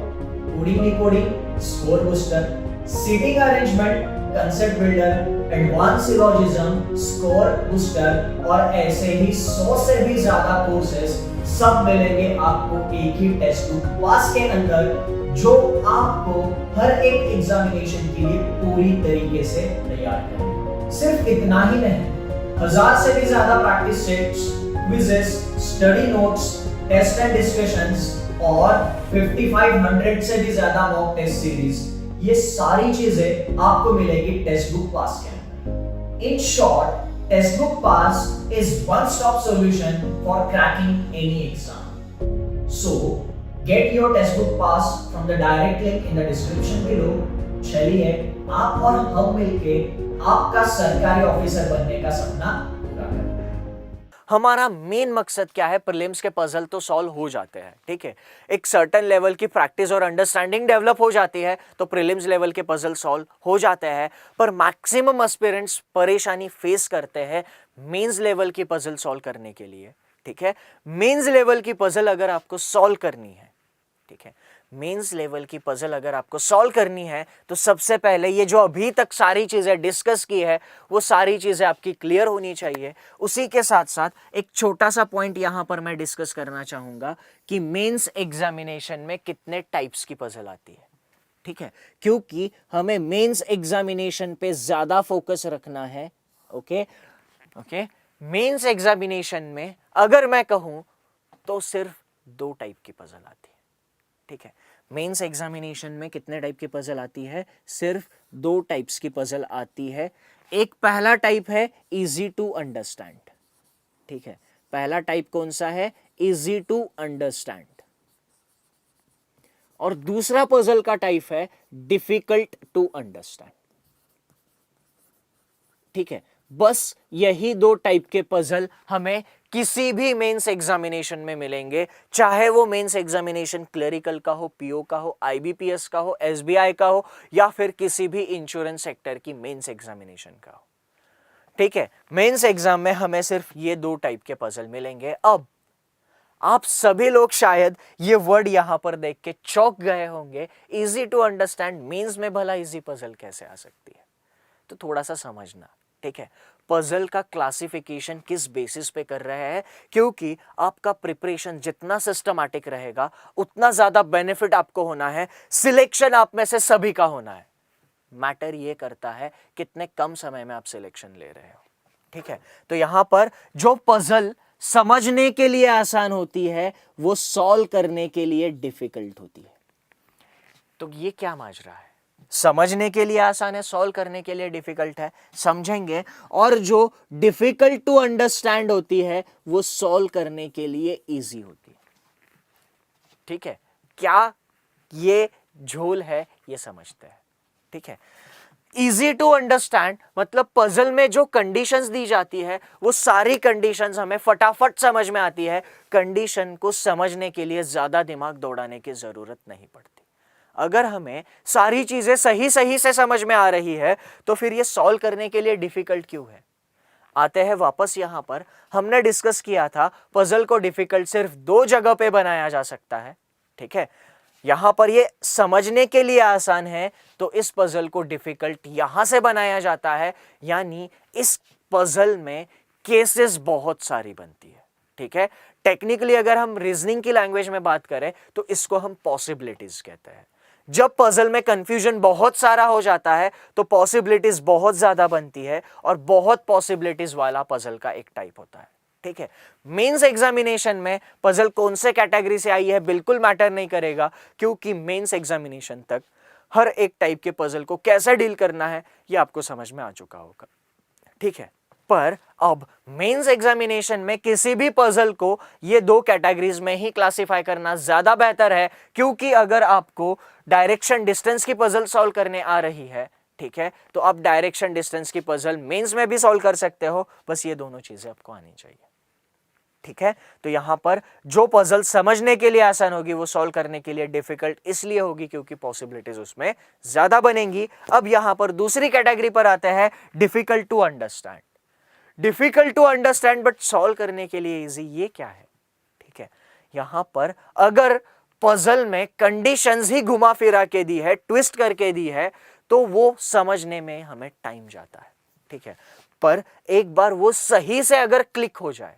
S3: coding decoding, score booster, seating arrangement, concept builder, advance syllogism, score booster और ऐसे ही 100 से भी ज्यादा कोर्सेज सब मिलेंगे आपको एक ही टेक्स्ट बुक पास के अंदर, जो आपको हर एक एग्जामिनेशन के लिए पूरी तरीके से तैयार करेगा। सिर्फ इतना ही नहीं, 1000 से भी ज्यादा practice sets, quizzes, study notes, test and discussions और 5500 से भी ज्यादा मॉक टेस्ट सीरीज, ये सारी चीजें आपको मिलेगी टेक्स्ट बुक पास के अंदर। In short, text book pass is one stop solution for cracking any exam. So get your text book pass from the direct link in the description below. चलिए आप और हम मिलके आपका सरकारी ऑफिसर बनने का सपना पूरा करते हैं।
S2: हमारा मेन मकसद क्या है? प्रीलिम्स के पजल तो सॉल्व हो जाते हैं, ठीक है, एक सर्टेन लेवल की प्रैक्टिस और अंडरस्टैंडिंग डेवलप हो जाती है तो प्रीलिम्स लेवल के पजल सॉल्व हो जाते हैं। पर मैक्सिमम एस्पिरेंट्स परेशानी फेस करते हैं मेंस लेवल की पजल सॉल्व करने के लिए, ठीक है। मेंस लेवल की पजल अगर आपको सॉल्व करनी है, ठीक है, मेंस लेवल की पजल अगर आपको सॉल्व करनी है तो सबसे पहले ये जो अभी तक सारी चीजें डिस्कस की है वो सारी चीजें आपकी क्लियर होनी चाहिए। उसी के साथ साथ एक छोटा सा पॉइंट यहां पर मैं डिस्कस करना चाहूंगा कि मेंस एग्जामिनेशन में कितने टाइप्स की पजल आती है, ठीक है, क्योंकि हमें मेंस एग्जामिनेशन पे ज्यादा फोकस रखना है। ओके, मेंस एग्जामिनेशन में अगर मैं कहूं तो सिर्फ 2 टाइप की पजल आती है, ठीक है। मेंस एग्जामिनेशन में कितने टाइप की पजल आती है? सिर्फ 2 टाइप्स की पजल आती है। एक पहला टाइप है इजी टू अंडरस्टैंड, ठीक है, पहला टाइप कौन सा है? Easy to understand. और दूसरा पजल का टाइप है डिफिकल्ट टू अंडरस्टैंड, ठीक है। बस यही 2 टाइप के पजल हमें किसी भी मेंस एग्जामिनेशन में मिलेंगे, चाहे वो मेंस एग्जामिनेशन क्लरिकल का हो, पीओ का हो, आईबीपीएस का हो, एसबीआई का हो या फिर किसी भी इंश्योरेंस सेक्टर की मेंस एग्जामिनेशन का हो, ठीक है। मेंस एग्जाम में हमें सिर्फ ये 2 टाइप के पजल मिलेंगे। अब आप सभी लोग शायद ये वर्ड यहां पर देख के चौंक गए होंगे, इजी टू अंडरस्टैंड, मेंस में भला इजी पजल कैसे आ सकती है? तो थोड़ा सा समझना, ठीक है। पजल का क्लासिफिकेशन किस बेसिस पे कर रहे हैं? क्योंकि आपका प्रिपरेशन जितना सिस्टमैटिक रहेगा उतना ज्यादा बेनिफिट आपको होना है, सिलेक्शन आप में से सभी का होना है। मैटर ये करता है कितने कम समय में आप सिलेक्शन ले रहे हो, ठीक है। तो यहां पर जो पजल समझने के लिए आसान होती है वो सॉल्व करने के लिए डिफिकल्ट होती है। तो ये क्या माजरा है? समझने के लिए आसान है, सॉल्व करने के लिए डिफिकल्ट है, समझेंगे। और जो डिफिकल्ट टू अंडरस्टैंड होती है वो सॉल्व करने के लिए इजी होती है, ठीक है। क्या ये झोल है ये समझते हैं, ठीक है। इजी टू अंडरस्टैंड मतलब पजल में जो कंडीशंस दी जाती है वो सारी कंडीशंस हमें फटाफट समझ में आती है। कंडीशन को समझने के लिए ज्यादा दिमाग दौड़ाने की जरूरत नहीं पड़ती। अगर हमें सारी चीजें सही से समझ में आ रही है तो फिर ये सॉल्व करने के लिए डिफिकल्ट क्यों है? आते हैं वापस यहां पर, हमने डिस्कस किया था पजल को डिफिकल्ट सिर्फ 2 जगह पे बनाया जा सकता है, ठीक है। यहां पर ये समझने के लिए आसान है तो इस पजल को डिफिकल्ट यहां से बनाया जाता है, यानी इस पजल में केसेस बहुत सारी बनती है, ठीक है। टेक्निकली अगर हम रीजनिंग की लैंग्वेज में बात करें तो इसको हम पॉसिबिलिटीज कहते हैं। जब पजल में कंफ्यूजन बहुत सारा हो जाता है तो पॉसिबिलिटीज बहुत ज्यादा बनती है और बहुत पॉसिबिलिटीज वाला पजल का एक टाइप होता है, ठीक है। मेंस एग्जामिनेशन में पजल कौन से कैटेगरी से आई है बिल्कुल मैटर नहीं करेगा, क्योंकि मेंस एग्जामिनेशन तक हर एक टाइप के पजल को कैसे डील करना है ये आपको समझ में आ चुका होगा, ठीक है। पर अब मेंस एग्जामिनेशन में किसी भी पजल को ये 2 कैटेगरीज में ही क्लासिफाई करना ज्यादा बेहतर है, क्योंकि अगर आपको डायरेक्शन डिस्टेंस की पजल सॉल्व करने आ रही है, ठीक है, तो आप डायरेक्शन डिस्टेंस की पजल मेंस में भी सॉल्व कर सकते हो। बस ये दोनों चीजें आपको आनी चाहिए, ठीक है। तो यहां पर जो पजल समझने के लिए आसान होगी वो सॉल्व करने के लिए डिफिकल्ट इसलिए होगी क्योंकि पॉसिबिलिटीज उसमें ज्यादा बनेंगी। अब यहां पर दूसरी कैटेगरी पर आते हैं difficult to understand. Difficult to understand but solve करने के लिए इजी, ये क्या है? ठीक है, यहां पर अगर पजल में कंडीशंस ही घुमा फिरा के दी है, ट्विस्ट करके दी है, तो वो समझने में हमें टाइम जाता है, ठीक है। पर एक बार वो सही से अगर क्लिक हो जाए,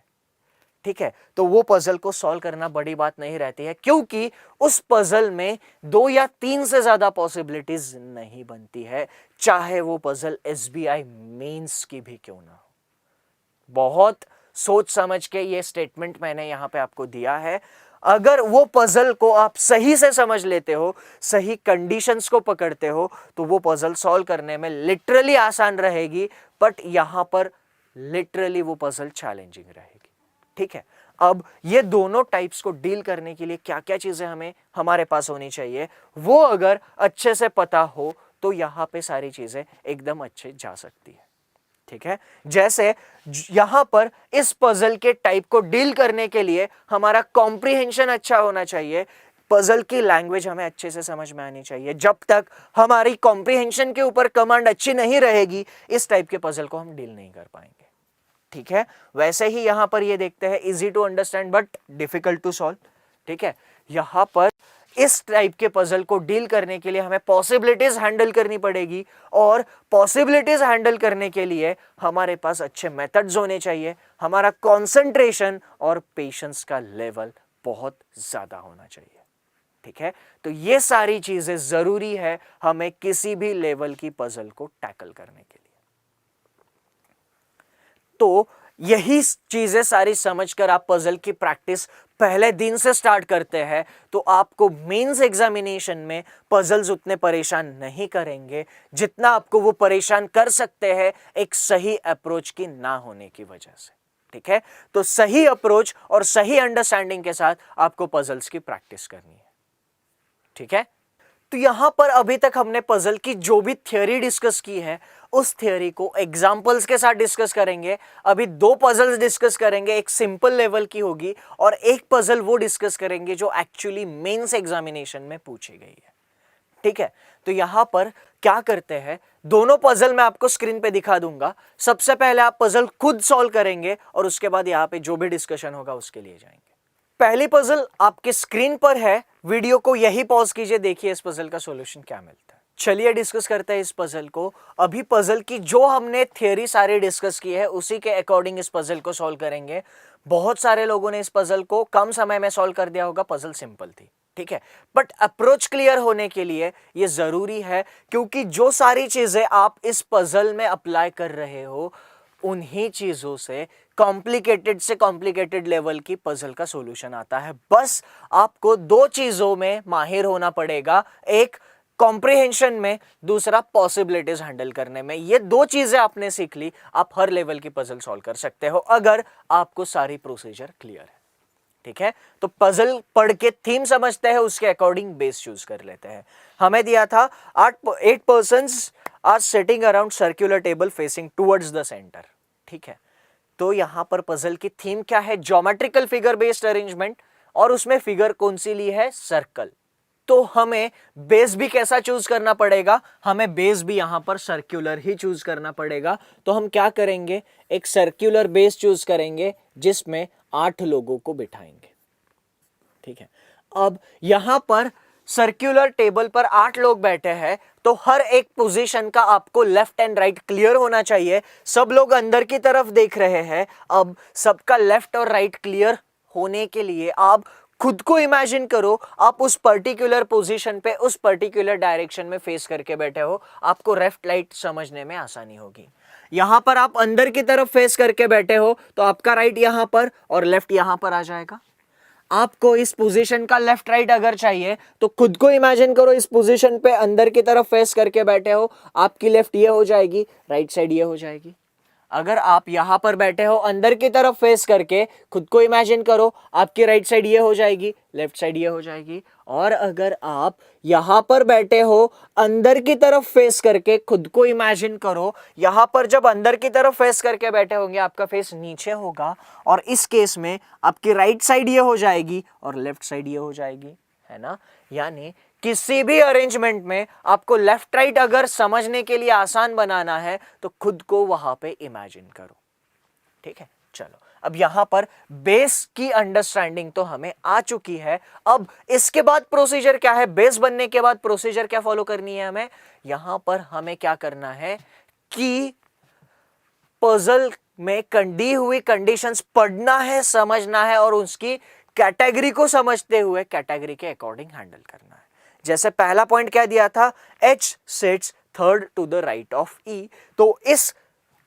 S2: ठीक है, तो वो पजल को सॉल्व करना बड़ी बात नहीं रहती है, क्योंकि उस पजल में 2 या 3 से ज्यादा पॉसिबिलिटीज नहीं बनती है, चाहे वो पजल SBI मेंस की भी क्यों ना हो। बहुत सोच समझ के ये स्टेटमेंट मैंने यहां पे आपको दिया है। अगर वो पजल को आप सही से समझ लेते हो, सही कंडीशंस को पकड़ते हो, तो वो पजल सॉल्व करने में लिटरली आसान रहेगी, बट यहां पर लिटरली वो पजल चैलेंजिंग रहेगी, ठीक है। अब ये दोनों टाइप्स को डील करने के लिए क्या क्या चीजें हमारे पास होनी चाहिए, वो अगर अच्छे से पता हो तो यहां पे सारी चीजें एकदम अच्छे जा सकती है, ठीक है। जैसे यहां पर इस पजल के टाइप को डील करने के लिए हमारा कॉम्प्रिहेंशन अच्छा होना चाहिए, पजल की लैंग्वेज हमें अच्छे से समझ में आनी चाहिए। जब तक हमारी कॉम्प्रिहेंशन के ऊपर कमांड अच्छी नहीं रहेगी, इस टाइप के पजल को हम डील नहीं कर पाएंगे, ठीक है। वैसे ही यहां पर ये देखते हैं, easy to understand but difficult to solve, ठीक है। यहां पर इस टाइप के पजल को डील करने के लिए हमें पॉसिबिलिटीज हैंडल करनी पड़ेगी, और पॉसिबिलिटीज हैंडल करने के लिए हमारे पास अच्छे मेथड्स होने चाहिए, हमारा कंसंट्रेशन और पेशेंस का लेवल बहुत ज्यादा होना चाहिए, ठीक है। तो ये सारी चीजें जरूरी है हमें किसी भी लेवल की पजल को टैकल करने के लिए। तो यही चीजें सारी समझकर आप पजल की प्रैक्टिस पहले दिन से स्टार्ट करते हैं, तो आपको मेंस एग्जामिनेशन में पजल्स उतने परेशान नहीं करेंगे जितना आपको वो परेशान कर सकते हैं एक सही अप्रोच की ना होने की वजह से, ठीक है। तो सही अप्रोच और सही अंडरस्टैंडिंग के साथ आपको पजल्स की प्रैक्टिस करनी है, ठीक है। तो यहां पर अभी तक हमने पजल की जो भी थ्योरी डिस्कस की है, उस थ्योरी को एग्जांपल्स के साथ डिस्कस करेंगे। अभी 2 पजल्स डिस्कस करेंगे, एक सिंपल लेवल की होगी और एक पजल वो डिस्कस करेंगे जो एक्चुअली मेंस एग्जामिनेशन में पूछी गई है, ठीक है। तो यहां पर क्या करते हैं, दोनों पजल मैं आपको स्क्रीन पे दिखा दूंगा। सबसे पहले आप पजल खुद सॉल्व करेंगे और उसके बाद यहां पे जो भी डिस्कशन होगा उसके लिए जाएंगे। पहली पजल आपके स्क्रीन पर है, वीडियो को यही पॉज कीजिए, देखिए इस पजल का सॉल्यूशन क्या मिलता है। चलिए डिस्कस करते हैं इस पजल को। अभी पजल की जो हमने थ्योरी सारी डिस्कस की है उसी के अकॉर्डिंग इस पजल को सॉल्व करेंगे। बहुत सारे लोगों ने इस पजल को कम समय में सॉल्व कर दिया होगा, पजल सिंपल थी, ठीक है। बट अप्रोच क्लियर होने के लिए ये जरूरी है, क्योंकि जो सारी चीजें आप इस पजल में अप्लाई कर रहे हो उन्हीं चीजों से कॉम्प्लिकेटेड लेवल की पजल का सॉल्यूशन आता है। बस आपको 2 चीजों में माहिर होना पड़ेगा, एक कॉम्प्रिहेंशन में, दूसरा पॉसिबिलिटीज हैंडल करने में। ये 2 चीजें आपने सीख ली, आप हर लेवल की पजल सॉल्व कर सकते हो अगर आपको सारी प्रोसीजर क्लियर है, ठीक है। तो पजल पढ़ के थीम समझते हैं, उसके अकॉर्डिंग बेस चूज कर लेते हैं। हमें दिया था 8 persons are sitting around circular table facing towards the centre, ठीक है। तो यहां पर पजल की थीम क्या है, ज्योमेट्रिकल फिगर बेस्ड अरेंजमेंट, और उसमें फिगर कौन सी ली है, सर्कल। तो हमें बेस भी कैसा चूज करना पड़ेगा, हमें बेस भी यहां पर सर्कुलर ही चूज करना पड़ेगा। तो हम क्या करेंगे, एक सर्कुलर बेस चूज करेंगे जिसमें 8 लोगों को बिठाएंगे, ठीक है। अब यहां पर सर्कुलर टेबल पर 8 लोग बैठे हैं, तो हर एक पोजीशन का आपको लेफ्ट एंड राइट क्लियर होना चाहिए। सब लोग अंदर की तरफ देख रहे हैं। अब सबका लेफ्ट और राइट क्लियर होने के लिए आप खुद को इमेजिन करो, आप उस पर्टिकुलर पोजीशन पे उस पर्टिकुलर डायरेक्शन में फेस करके बैठे हो, आपको लेफ्ट राइट समझने में आसानी होगी। यहां पर आप अंदर की तरफ फेस करके बैठे हो तो आपका राइट यहां पर और लेफ्ट यहां पर आ जाएगा। आपको इस पोजीशन का लेफ्ट राइट अगर चाहिए तो खुद को इमेजिन करो, इस पोजीशन पे अंदर की तरफ फेस करके बैठे हो, आपकी लेफ्ट ये हो जाएगी, राइट साइड ये हो जाएगी। अगर आप यहां पर बैठे हो अंदर की तरफ फेस करके, खुद को इमेजिन करो, आपकी राइट साइड ये हो जाएगी, लेफ्ट साइड ये हो जाएगी। और अगर आप यहां पर बैठे हो अंदर की तरफ फेस करके, खुद को इमेजिन करो, यहां पर जब अंदर की तरफ फेस करके बैठे होंगे आपका फेस नीचे होगा, और इस केस में आपकी राइट साइड ये हो जाएगी और लेफ्ट साइड ये हो जाएगी, है ना। यानी किसी भी अरेंजमेंट में आपको लेफ्ट राइट अगर समझने के लिए आसान बनाना है तो खुद को वहां पे इमेजिन करो, ठीक है। चलो अब यहां पर बेस की अंडरस्टैंडिंग तो हमें आ चुकी है। अब इसके बाद प्रोसीजर क्या है, बेस बनने के बाद प्रोसीजर क्या फॉलो करनी है हमें, यहां पर हमें क्या करना है कि पजल में दी हुई कंडीशंस पढ़ना है, समझना है और उसकी कैटेगरी को समझते हुए कैटेगरी के अकॉर्डिंग हैंडल करना है। जैसे पहला पॉइंट क्या दिया था, H sits third to the right of E, तो इस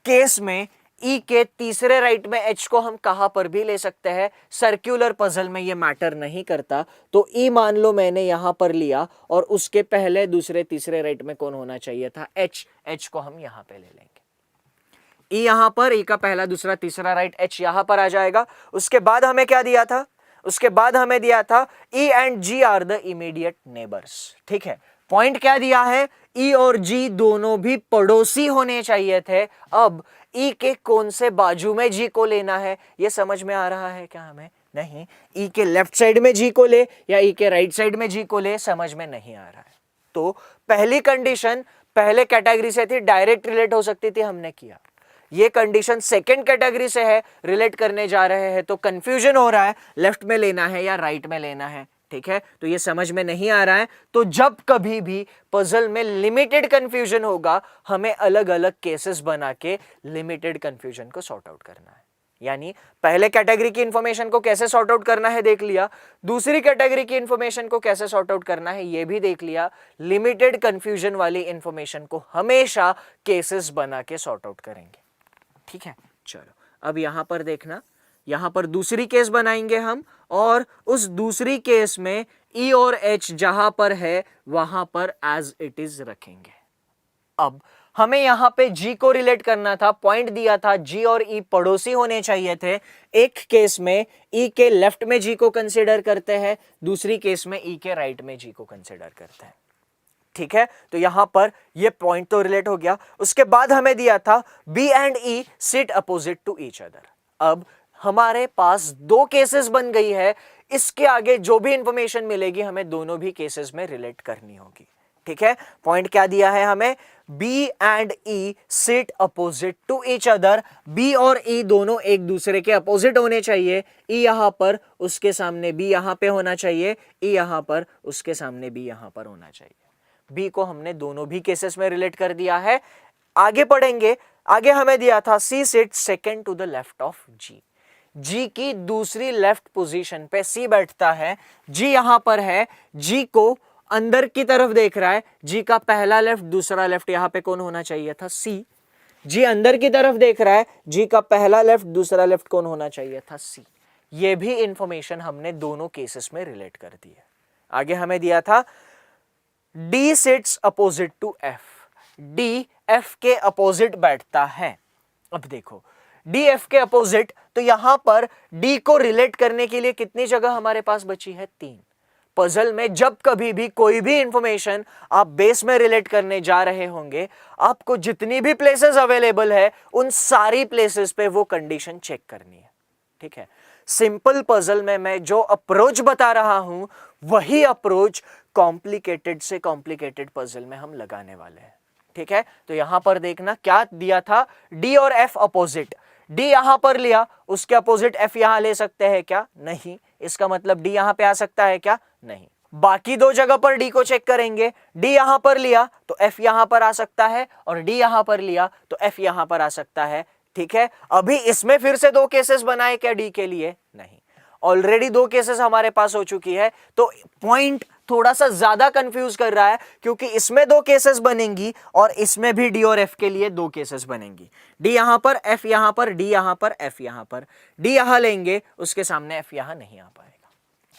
S2: केस में E के तीसरे राइट में H को हम कहां पर भी ले सकते हैं, सर्कुलर पजल में ये मैटर नहीं करता। तो E मान लो मैंने यहां पर लिया और उसके पहले दूसरे तीसरे राइट में कौन होना चाहिए था, H को हम यहां पे ले लेंगे। E यहां पर, E का पहला दूसरा तीसरा राइट, H यहां पर आ जाएगा। उसके बाद हमें क्या दिया था, उसके बाद हमें दिया था E and G are the immediate neighbours. ठीक है, पॉइंट क्या दिया है, E और G दोनों भी पड़ोसी होने चाहिए थे। अब E के कौन से बाजू में G को लेना है ये समझ में आ रहा है क्या हमें, नहीं। E के लेफ्ट साइड में G को ले या E के राइट साइड में G को ले, समझ में नहीं आ रहा है। तो पहली कंडीशन पहले कैटेगरी से थी, डायरेक्ट रिलेट हो सकती थी, हमने किया। ये कंडीशन सेकंड कैटेगरी से है, रिलेट करने जा रहे हैं तो कंफ्यूजन हो रहा है, लेफ्ट में लेना है या राइट में लेना है। ठीक है, तो ये समझ में नहीं आ रहा है। तो जब कभी भी पजल में लिमिटेड कंफ्यूजन होगा, हमें अलग अलग केसेस बना के लिमिटेड कंफ्यूजन को सॉर्ट आउट करना है। यानी पहले कैटेगरी की इंफॉर्मेशन को कैसे सॉर्ट आउट करना है देख लिया, दूसरी कैटेगरी की इंफॉर्मेशन को कैसे सॉर्ट आउट करना है ये भी देख लिया। लिमिटेड कंफ्यूजन वाली इंफॉर्मेशन को हमेशा केसेस बना के सॉर्ट आउट करेंगे। ठीक है, चलो अब यहां पर देखना, यहां पर दूसरी केस बनाएंगे हम और उस दूसरी केस में E और H जहां पर है वहां पर एज इट इज रखेंगे। अब हमें यहां पे G को रिलेट करना था, पॉइंट दिया था G और E पड़ोसी होने चाहिए थे। एक केस में E के लेफ्ट में G को कंसीडर करते हैं, दूसरी केस में E के राइट में G को कंसीडर करते हैं। ठीक है, तो यहां पर ये पॉइंट तो रिलेट हो गया। उसके बाद हमें दिया था B and E sit opposite to each other. अब हमारे पास दो केसेस बन गई है, इसके आगे जो भी इंफॉर्मेशन मिलेगी हमें दोनों भी केसेस में रिलेट करनी होगी। ठीक है, पॉइंट क्या दिया है हमें, B and E sit opposite to each other. B और E दोनों एक दूसरे के अपोजिट होने चाहिए। E यहां पर, उसके सामने B यहां पे होना चाहिए, E यहां पर, उसके सामने B यहां पर होना चाहिए। B को हमने दोनों भी केसेस में रिलेट कर दिया है। आगे पढ़ेंगे, आगे हमें दिया था C sit second to the left of G। G की दूसरी लेफ्ट पोजीशन पे C बैठता है, G यहां पर है, G को अंदर की तरफ देख रहा है, G का पहला लेफ्ट दूसरा लेफ्ट यहां पे कौन होना चाहिए था, C। G अंदर की तरफ देख रहा है, G का पहला लेफ्ट दूसरा लेफ्ट कौन होना चाहिए था, C। ये भी इंफॉर्मेशन हमने दोनों केसेस में रिलेट कर दी है। आगे हमें दिया था D sits opposite to F। D F के अपोजिट बैठता है। अब देखो D F के अपोजिट, तो यहां पर D को रिलेट करने के लिए कितनी जगह हमारे पास बची है, 3। पजल में जब कभी भी कोई भी इंफॉर्मेशन आप बेस में रिलेट करने जा रहे होंगे, आपको जितनी भी प्लेसेस अवेलेबल है उन सारी प्लेसेस पे वो कंडीशन चेक करनी है। ठीक है, सिंपल पजल में मैं जो अप्रोच बता रहा हूं वही अप्रोच कॉम्प्लिकेटेड से कॉम्प्लिकेटेड पजल में हम लगाने वाले हैं। ठीक है, तो यहां पर देखना क्या दिया था, D और F अपोजिट। D यहां पर लिया, उसके अपोजिट F यहां ले सकते हैं क्या, नहीं। इसका मतलब D यहां पे आ सकता है क्या, नहीं। बाकी दो जगह पर D को चेक करेंगे, D यहां पर लिया तो F यहां पर आ सकता है और D यहां पर लिया तो F यहां पर आ सकता है। ठीक है, अभी इसमें फिर से दो केसेस बनाए क्या D के लिए, नहीं। ऑलरेडी दो केसेस हमारे पास हो चुकी है, तो पॉइंट थोड़ा सा ज्यादा कंफ्यूज कर रहा है क्योंकि इसमें दो केसेस बनेंगी और इसमें भी D और F के लिए दो केसेस बनेंगी। D यहां पर, F यहां पर, D यहां पर, F यहां पर। D यहां लेंगे, उसके सामने F यहां नहीं आ पाएगा।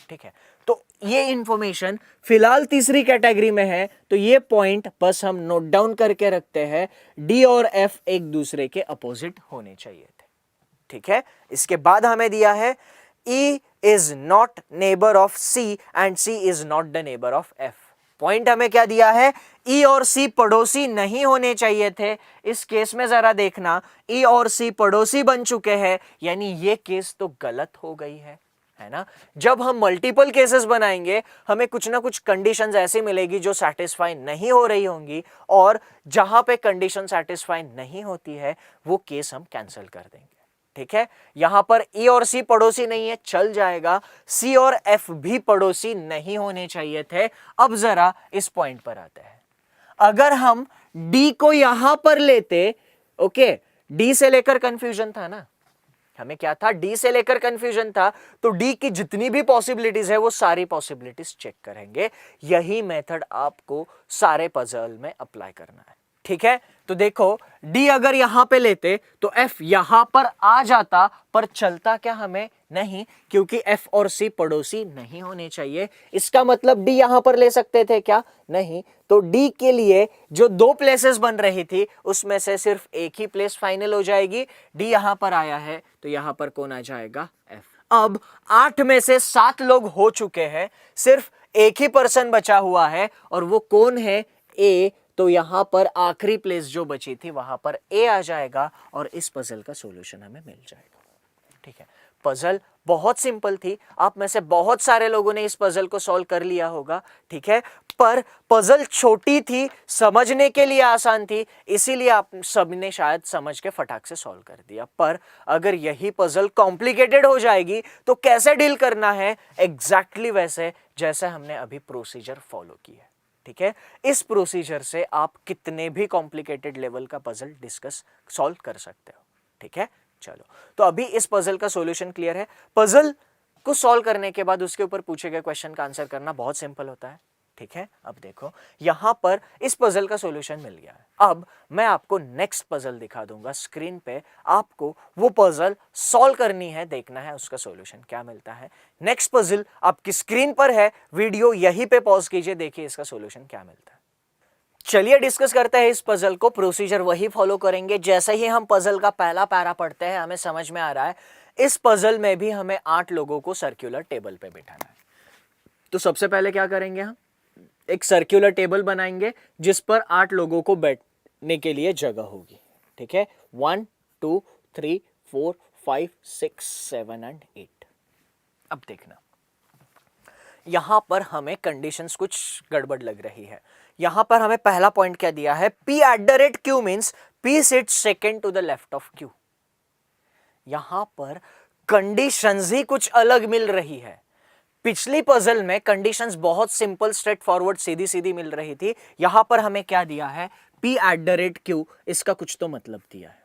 S2: ठीक है, तो ये इंफॉर्मेशन फिलहाल तीसरी कैटेगरी में है, तो ये पॉइंट बस हम नोट डाउन करके रखते हैं, D और F एक दूसरे के अपोजिट होने चाहिए थे। ठीक है, इसके बाद हमें दिया है E is not neighbor of C and C is not the neighbor of F। Point हमें क्या दिया है, E और C पड़ोसी नहीं होने चाहिए थे। इस केस में जरा देखना, E और C पड़ोसी बन चुके हैं, यानी ये केस तो गलत हो गई है ना। जब हम मल्टीपल केसेस बनाएंगे हमें कुछ ना कुछ कंडीशंस ऐसी मिलेगी जो सैटिस्फाई नहीं हो रही होंगी, और जहां पे कंडीशन सैटिस्फाई नहीं होती है वो केस हम कैंसिल कर देंगे। ठीक है, यहां पर E और C पड़ोसी नहीं है, चल जाएगा, C और F भी पड़ोसी नहीं होने चाहिए थे। अब जरा इस पॉइंट पर आते हैं, अगर हम D को यहां पर लेते, ओके, D से लेकर कंफ्यूजन था ना, हमें क्या था, D से लेकर कंफ्यूजन था, तो D की जितनी भी पॉसिबिलिटीज है वो सारी पॉसिबिलिटीज चेक करेंगे। यही मेथड आपको सारे पजल में अप्लाई करना है, ठीक है। तो देखो D अगर यहां पे लेते तो F यहां पर आ जाता, पर चलता क्या हमें, नहीं, क्योंकि F और C पड़ोसी नहीं होने चाहिए। इसका मतलब D यहां पर ले सकते थे क्या, नहीं, तो D के लिए जो दो प्लेसेस बन रही थी उसमें से सिर्फ एक ही प्लेस फाइनल हो जाएगी। D यहां पर आया है तो यहां पर कौन आ जाएगा, F। अब 8 में से 7 लोग हो चुके हैं, सिर्फ एक ही पर्सन बचा हुआ है और वो कौन है, A। तो यहां पर आखिरी प्लेस जो बची थी वहां पर A आ जाएगा और इस पजल का सॉल्यूशन हमें मिल जाएगा, ठीक है। पजल बहुत सिंपल थी, आप में से बहुत सारे लोगों ने इस पजल को सॉल्व कर लिया होगा, ठीक है, पर पजल छोटी थी, समझने के लिए आसान थी, इसीलिए आप सबने शायद समझ के फटाक से सॉल्व कर दिया। पर अगर यही पजल कॉम्प्लिकेटेड हो जाएगी तो कैसे डील करना है, एग्जैक्टली वैसे जैसे हमने अभी प्रोसीजर फॉलो की है, ठीक है। इस प्रोसीजर से आप कितने भी कॉम्प्लिकेटेड लेवल का पजल सॉल्व कर सकते हो, ठीक है। चलो, तो अभी इस पजल का सॉल्यूशन क्लियर है। पजल को सॉल्व करने के बाद उसके ऊपर पूछे गए क्वेश्चन का आंसर करना बहुत सिंपल होता है, ठीक है। अब देखो यहां पर इस पजल का सॉल्यूशन मिल गया है। अब मैं आपको नेक्स्ट पजल दिखा दूंगा स्क्रीन पे, आपको वो पजल सॉल्व करनी है, देखना है उसका सॉल्यूशन क्या मिलता है। नेक्स्ट पजल आपकी स्क्रीन पर है, वीडियो यहीं पे पॉज कीजिए, देखिए इसका सॉल्यूशन क्या मिलता है। चलिए डिस्कस करते हैं इस पजल को। प्रोसीजर वही फॉलो करेंगे, जैसे ही हम पजल का पहला पैरा पढ़ते हैं हमें समझ में आ रहा है इस पजल में भी हमें 8 लोगों को सर्कुलर टेबल पे बिठाना है। तो सबसे पहले क्या करेंगे, हम एक सर्कुलर टेबल बनाएंगे जिस पर 8 लोगों को बैठने के लिए जगह होगी, ठीक है। 1 2 3 4 5 6 7 एंड 8। अब देखना यहां पर हमें कंडीशंस कुछ गड़बड़ लग रही है। यहां पर हमें पहला पॉइंट क्या दिया है, P@Q means P sits second to the left of Q। यहां पर कंडीशंस ही कुछ अलग मिल रही है। पिछली पजल में कंडीशंस बहुत सिंपल, स्ट्रेट फॉरवर्ड, सीधी सीधी मिल रही थी। यहां पर हमें क्या दिया है, P@Q, इसका कुछ तो मतलब दिया है,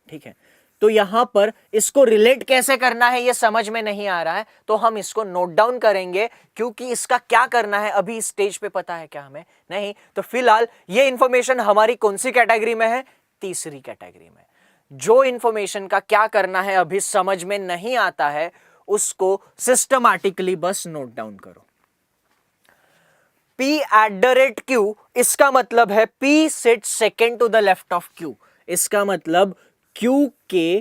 S2: ठीक है। तो यहां पर इसको रिलेट कैसे करना है ये समझ में नहीं आ रहा है, तो हम इसको नोट डाउन करेंगे, क्योंकि इसका क्या करना है अभी इस स्टेज पे पता है क्या हमें, नहीं। तो फिलहाल ये इंफॉर्मेशन हमारी कौन सी कैटेगरी में है, तीसरी कैटेगरी में। जो इंफॉर्मेशन का क्या करना है अभी समझ में नहीं आता है उसको सिस्टमैटिकली बस नोट डाउन करो। P@Q, इसका मतलब है P sit second to the left of Q। इसका मतलब Q के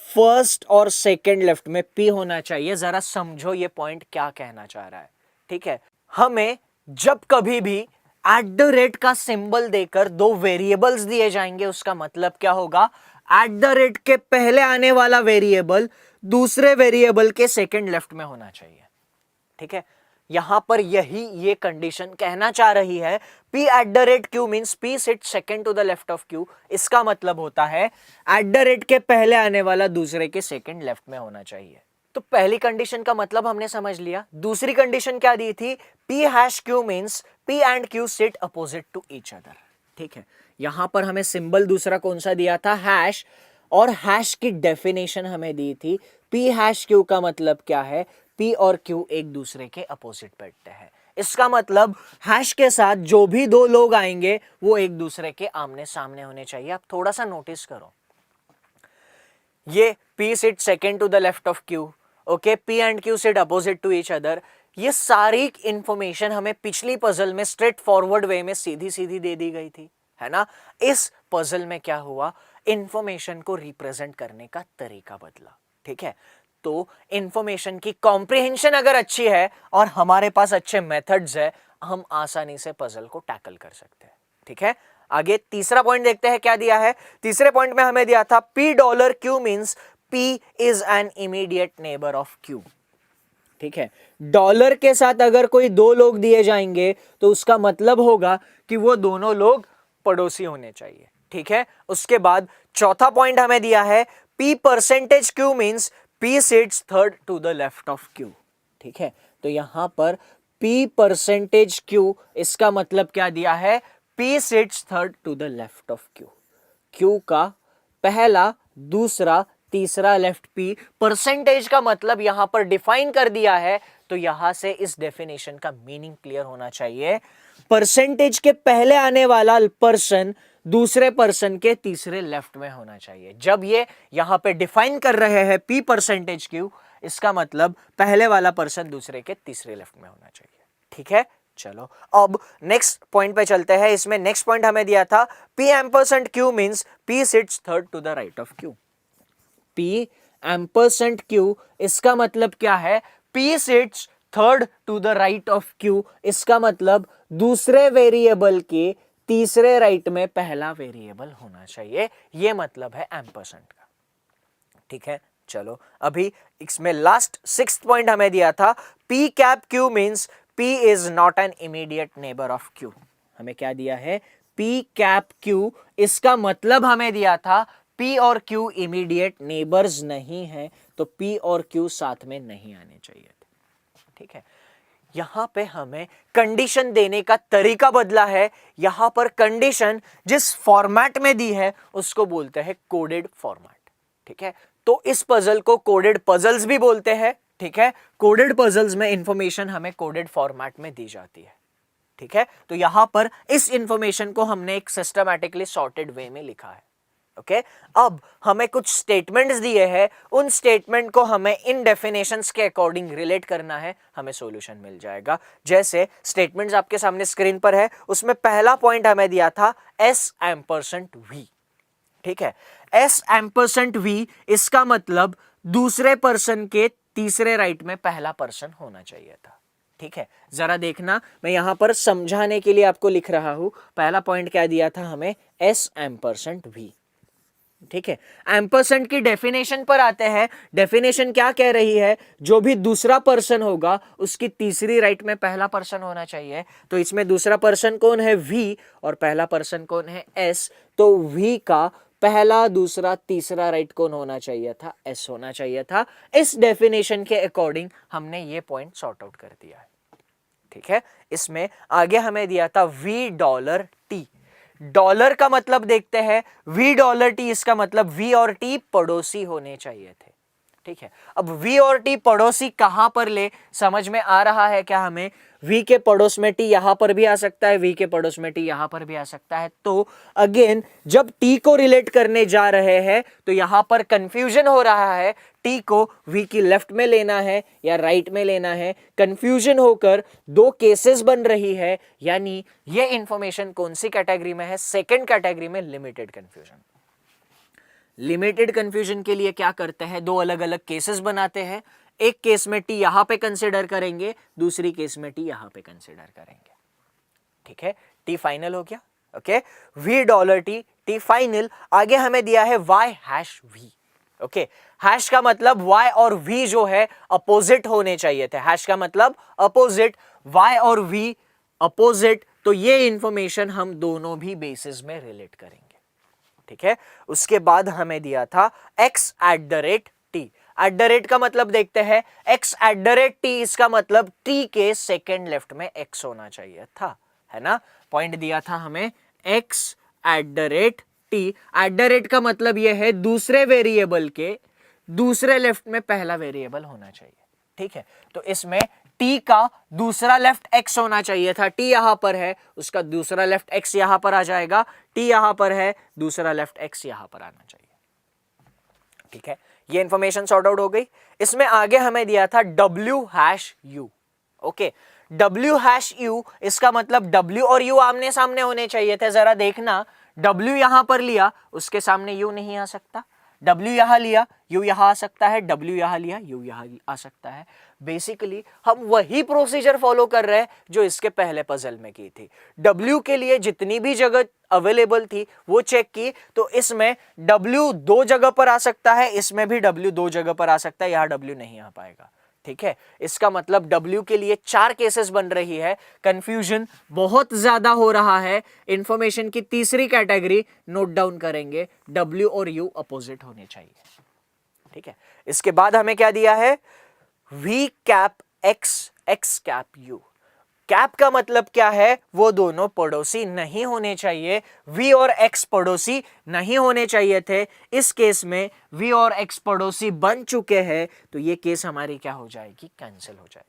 S2: फर्स्ट और सेकेंड लेफ्ट में P होना चाहिए। जरा समझो ये पॉइंट क्या कहना चाह रहा है, ठीक है। हमें जब कभी भी @ का सिंबल देकर दो वेरिएबल्स दिए जाएंगे, उसका मतलब क्या होगा, @ के पहले आने वाला वेरिएबल दूसरे वेरिएबल के सेकेंड लेफ्ट में होना चाहिए, ठीक है। यहां पर यही ये कंडीशन कहना चाह रही है, P@Q means P sit second to the left of Q। इसका मतलब होता है @ के पहले आने वाला दूसरे के सेकेंड लेफ्ट में होना चाहिए। तो पहली कंडीशन का मतलब हमने समझ लिया। दूसरी कंडीशन क्या दी थी, P#Q means P and Q sit opposite to each other, ठीक है। यहां पर हमें सिंबल दूसरा कौन सा दिया था, हैश, और हैश की डेफिनेशन हमें दी थी। P#Q का मतलब क्या है, P और Q एक दूसरे के अपोजिट बैठते हैं। इसका मतलब हैश के साथ जो भी दो लोग आएंगे वो एक दूसरे के आमने सामने होने चाहिए। आप थोड़ा सा नोटिस करो, ये P sit second to the left of Q, okay, P and Q sit opposite to each other. ये सारी इंफॉर्मेशन हमें पिछली पजल में स्ट्रेट फॉरवर्ड वे में सीधी सीधी दे दी गई थी, है ना। इस पजल में क्या हुआ, इंफॉर्मेशन को रिप्रेजेंट करने का तरीका बदला, ठीक है। तो इंफॉर्मेशन की कॉम्प्रिहेंशन अगर अच्छी है और हमारे पास अच्छे मेथड्स है, हम आसानी से पजल को टैकल कर सकते हैं, ठीक है। आगे तीसरा पॉइंट देखते हैं क्या दिया है। तीसरे पॉइंट में हमें दिया था $Q means P is an immediate neighbour of Q, ठीक है। डॉलर के साथ अगर कोई दो लोग दिए जाएंगे तो उसका मतलब होगा कि वो दोनों लोग पड़ोसी होने चाहिए, ठीक है। उसके बाद चौथा पॉइंट हमें दिया है P percentage Q means P sits third to the left of Q। ठीक है, तो यहां पर P परसेंटेज Q, इसका मतलब क्या दिया है, P sits third to the left of Q। Q का पहला, दूसरा, तीसरा लेफ्ट P। परसेंटेज का मतलब यहां पर डिफाइन कर दिया है, तो यहां से इस डेफिनेशन का मीनिंग क्लियर होना चाहिए। परसेंटेज के पहले आने वाला पर्सन दूसरे पर्सन के तीसरे लेफ्ट में होना चाहिए। जब ये यहां पे डिफाइन कर रहे हैं P परसेंटेज Q, इसका मतलब पहले वाला पर्सन दूसरे के तीसरे लेफ्ट में होना चाहिए। ठीक है, चलो अब नेक्स्ट पॉइंट पे चलते हैं। इसमें नेक्स्ट पॉइंट हमें दिया था P ampersand Q means P sits third to the right of Q। P ampersand Q, इसका मतलब क्या है, P sits third to the right of Q। इसका मतलब दूसरे वेरिएबल के तीसरे राइट में पहला वेरिएबल होना चाहिए, ये मतलब है एम्परसेंट का। ठीक है, चलो अभी इसमें लास्ट सिक्स्थ पॉइंट हमें दिया था P cap Q means P is not an immediate neighbour of Q। हमें क्या दिया है, P कैप Q, इसका मतलब हमें दिया था P और Q इमीडिएट नेबर्स नहीं है, तो P और Q साथ में नहीं आने चाहिए थे। ठीक है, यहां पे हमें कंडीशन देने का तरीका बदला है। यहां पर कंडीशन जिस फॉर्मेट में दी है उसको बोलते हैं कोडेड फॉर्मेट। ठीक है, तो इस पजल को कोडेड पजल्स भी बोलते हैं। ठीक है, कोडेड पजल्स में इंफॉर्मेशन हमें कोडेड फॉर्मेट में दी जाती है। ठीक है, तो यहां पर इस इंफॉर्मेशन को हमने एक सिस्टमैटिकली सॉर्टेड वे में लिखा है। ओके, अब हमें कुछ स्टेटमेंट्स दिए हैं, उन स्टेटमेंट को हमें इन डेफिनेशंस के अकॉर्डिंग रिलेट करना है, हमें सॉल्यूशन मिल जाएगा। जैसे स्टेटमेंट्स आपके सामने स्क्रीन पर है, उसमें पहला पॉइंट हमें दिया था S एम्परसेंट V। ठीक है, S एम्परसेंट V, इसका मतलब दूसरे पर्सन के तीसरे राइट में पहला पर्सन होना चाहिए था। ठीक है, जरा देखना, मैं यहां पर समझाने के लिए आपको लिख रहा हूं। पहला पॉइंट क्या दिया था हमें, S एम्परसेंट V। ठीक है, एम्परसेंट की डेफिनेशन पर आते हैं। डेफिनेशन क्या कह रही है, जो भी दूसरा पर्सन होगा उसकी तीसरी राइट में पहला पर्सन होना चाहिए। तो इसमें दूसरा पर्सन कौन है, V, और पहला पर्सन कौन है, S। तो V का पहला, दूसरा, तीसरा राइट कौन होना चाहिए था, S होना चाहिए था। इस डेफिनेशन के अकॉर्डिंग हमने ये पॉइंट सॉर्ट आउट कर दिया है। ठीक है, इसमें आगे हमें दिया था $V। डॉलर का मतलब देखते हैं, $V, इसका मतलब V और T पड़ोसी होने चाहिए थे। ठीक है, अब V और T पड़ोसी कहां पर ले, समझ में आ रहा है क्या हमें, V के पड़ोस में T यहां पर भी आ सकता है, V के पड़ोस में T यहां पर भी आ सकता है। तो अगेन जब T को रिलेट करने जा रहे हैं तो यहां पर कंफ्यूजन हो रहा है, T को V की लेफ्ट में लेना है या राइट में लेना है। कंफ्यूजन होकर दो केसेस बन रही है, यानी ये इंफॉर्मेशन कौन सी कैटेगरी में है, सेकेंड कैटेगरी में, लिमिटेड कंफ्यूजन। लिमिटेड कंफ्यूजन के लिए क्या करते हैं, दो अलग अलग केसेस बनाते हैं। एक केस में T यहां पे कंसिडर करेंगे, दूसरी केस में T यहां पे कंसिडर करेंगे। ठीक है, T फाइनल हो गया। Okay, $V, T final. आगे हमें दिया है Y#V। ओके, हैश का मतलब Y और V जो है अपोजिट होने चाहिए थे। हैश का मतलब अपोजिट, Y और V अपोजिट। तो ये इंफॉर्मेशन हम दोनों भी बेसिस में रिलेट करेंगे। ठीक है, उसके बाद हमें दिया था X@T। @ का मतलब देखते हैं, X@T, इसका मतलब T के सेकेंड लेफ्ट में X होना चाहिए था, है ना। पॉइंट दिया था हमें X@T। @ का मतलब यह है दूसरे वेरिएबल के दूसरे लेफ्ट में पहला वेरिएबल होना चाहिए। ठीक है, तो इसमें T का दूसरा लेफ्ट X होना चाहिए था। T यहां पर है, उसका दूसरा लेफ्ट X यहां पर आ जाएगा। T यहां पर है, दूसरा लेफ्ट X यहां पर आना चाहिए। ठीक है, ये इंफॉर्मेशन सॉर्ट आउट हो गई। इसमें आगे हमें दिया था W#U। ओके, W#U, इसका मतलब W और U आमने सामने होने चाहिए थे। जरा देखना, W यहां पर लिया, उसके सामने U नहीं आ सकता। W यहां लिया, U यहां आ सकता है। W यहां लिया, U यहां आ सकता है। बेसिकली हम वही प्रोसीजर फॉलो कर रहे हैं जो इसके पहले पजल में की थी। W के लिए जितनी भी जगह अवेलेबल थी वो चेक की, तो इसमें W 2 जगह पर आ सकता है, इसमें भी W 2 जगह पर आ सकता है, यहां W नहीं आ पाएगा। ठीक है, इसका मतलब W के लिए 4 केसेस बन रही है। कंफ्यूजन बहुत ज्यादा हो रहा है। इंफॉर्मेशन की तीसरी कैटेगरी नोट डाउन करेंगे, W और U अपोजिट होने चाहिए। ठीक है, इसके बाद हमें क्या दिया है, v cap x x cap u। Cap का मतलब क्या है, वो दोनों पड़ोसी नहीं होने चाहिए, v और x पड़ोसी नहीं होने चाहिए थे। इस केस में v और x पड़ोसी बन चुके हैं, तो ये केस हमारी क्या हो जाएगी, कैंसिल हो जाएगी।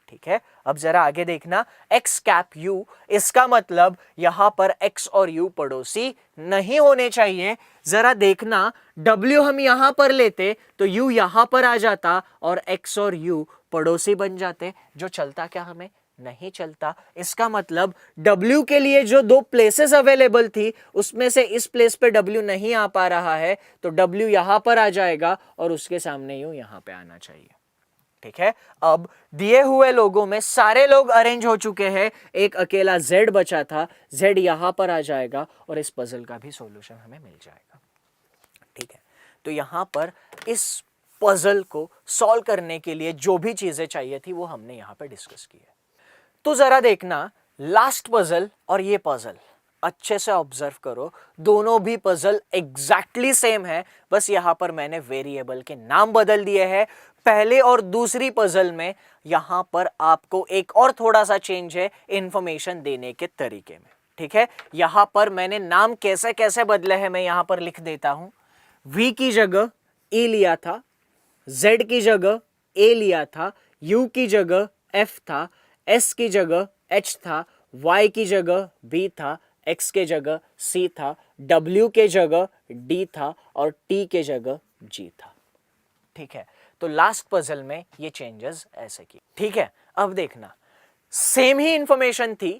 S2: ठीक है, अब जरा आगे देखना, x कैप u, इसका मतलब यहां पर x और u पड़ोसी नहीं होने चाहिए। जरा देखना, w हम यहां पर लेते तो u यहां पर आ जाता और x और u पड़ोसी बन जाते, जो चलता क्या, हमें नहीं चलता। इसका मतलब W के लिए जो दो प्लेसेस अवेलेबल थी उसमें से इस प्लेस पे W नहीं आ पा रहा है, तो W यहां पर आ जाएगा और उसके सामने U यहां पे आना चाहिए। ठीक है, अब दिए हुए लोगों में सारे लोग अरेंज हो चुके हैं, एक अकेला Z बचा था, Z यहां पर आ जाएगा और इस पजल का भी सॉल्यूशन हमें मिल जाएगा। ठीक है, तो यहां पर इस पजल को सॉल्व करने के लिए जो भी चीजें चाहिए थी वो हमने यहां पर डिस्कस की है। तो जरा देखना, लास्ट पजल और ये पजल अच्छे से ऑब्जर्व करो, दोनों भी पजल एग्जैक्टली सेम है, बस यहां पर मैंने वेरिएबल के नाम बदल दिए हैं। पहले और दूसरी पजल में यहां पर आपको एक और थोड़ा सा चेंज है इंफॉर्मेशन देने के तरीके में। ठीक है, यहां पर मैंने नाम कैसे कैसे बदले हैं मैं यहां पर लिख देता हूं। V की जगह E लिया था, Z की जगह A लिया था, U की जगह F था, S की जगह H था, Y की जगह B था, X के जगह C था, W के जगह D था और T के जगह G था। ठीक है, तो लास्ट पजल में ये चेंजेस ऐसे की। ठीक है, अब देखना, सेम ही इंफॉर्मेशन थी,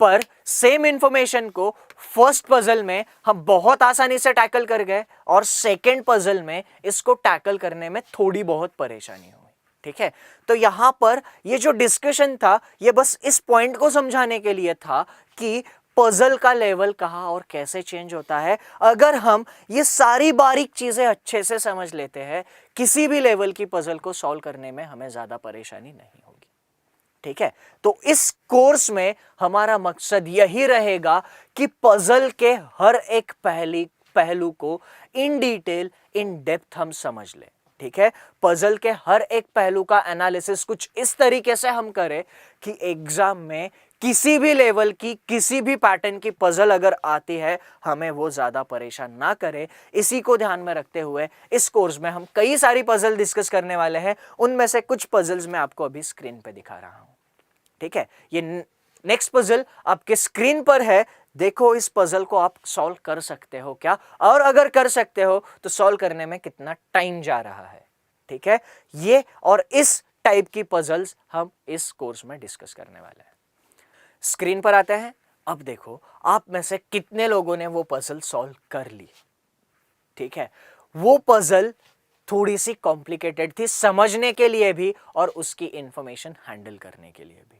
S2: पर सेम इंफॉर्मेशन को फर्स्ट पजल में हम बहुत आसानी से टैकल कर गए और सेकंड पजल में इसको टैकल करने में थोड़ी बहुत परेशानी हुई। ठीक है, तो यहां पर ये जो डिस्कशन था ये बस इस पॉइंट को समझाने के लिए था कि पजल का लेवल कहां और कैसे चेंज होता है। अगर हम ये सारी बारीक चीजें अच्छे से समझ लेते हैं, किसी भी लेवल की पजल को सॉल्व करने में हमें ज्यादा परेशानी नहीं होगी। ठीक है, तो इस कोर्स में हमारा मकसद यही रहेगा कि पजल के हर एक पहलू को इन डिटेल, इन डेप्थ हम समझ लें। ठीक है, पजल के हर एक पहलू का एनालिसिस कुछ इस तरीके से हम करें कि एग्जाम में किसी भी लेवल की किसी भी पैटर्न की पजल अगर आती है हमें वो ज्यादा परेशान ना करे। इसी को ध्यान में रखते हुए इस कोर्स में हम कई सारी पजल डिस्कस करने वाले हैं, उनमें से कुछ पजल्स मैं आपको अभी स्क्रीन पे दिखा रहा हूं। ठीक है, ये नेक्स्ट पजल आपके स्क्रीन पर है, देखो इस पजल को आप सॉल्व कर सकते हो क्या, और अगर कर सकते हो तो सॉल्व करने में कितना टाइम जा रहा है। ठीक है, ये और इस टाइप की पजल्स हम इस कोर्स में डिस्कस करने वाले हैं। स्क्रीन पर आते हैं, अब देखो आप में से कितने लोगों ने वो पजल सॉल्व कर ली। ठीक है, वो पजल थोड़ी सी कॉम्प्लिकेटेड थी समझने के लिए भी और उसकी इंफॉर्मेशन हैंडल करने के लिए भी।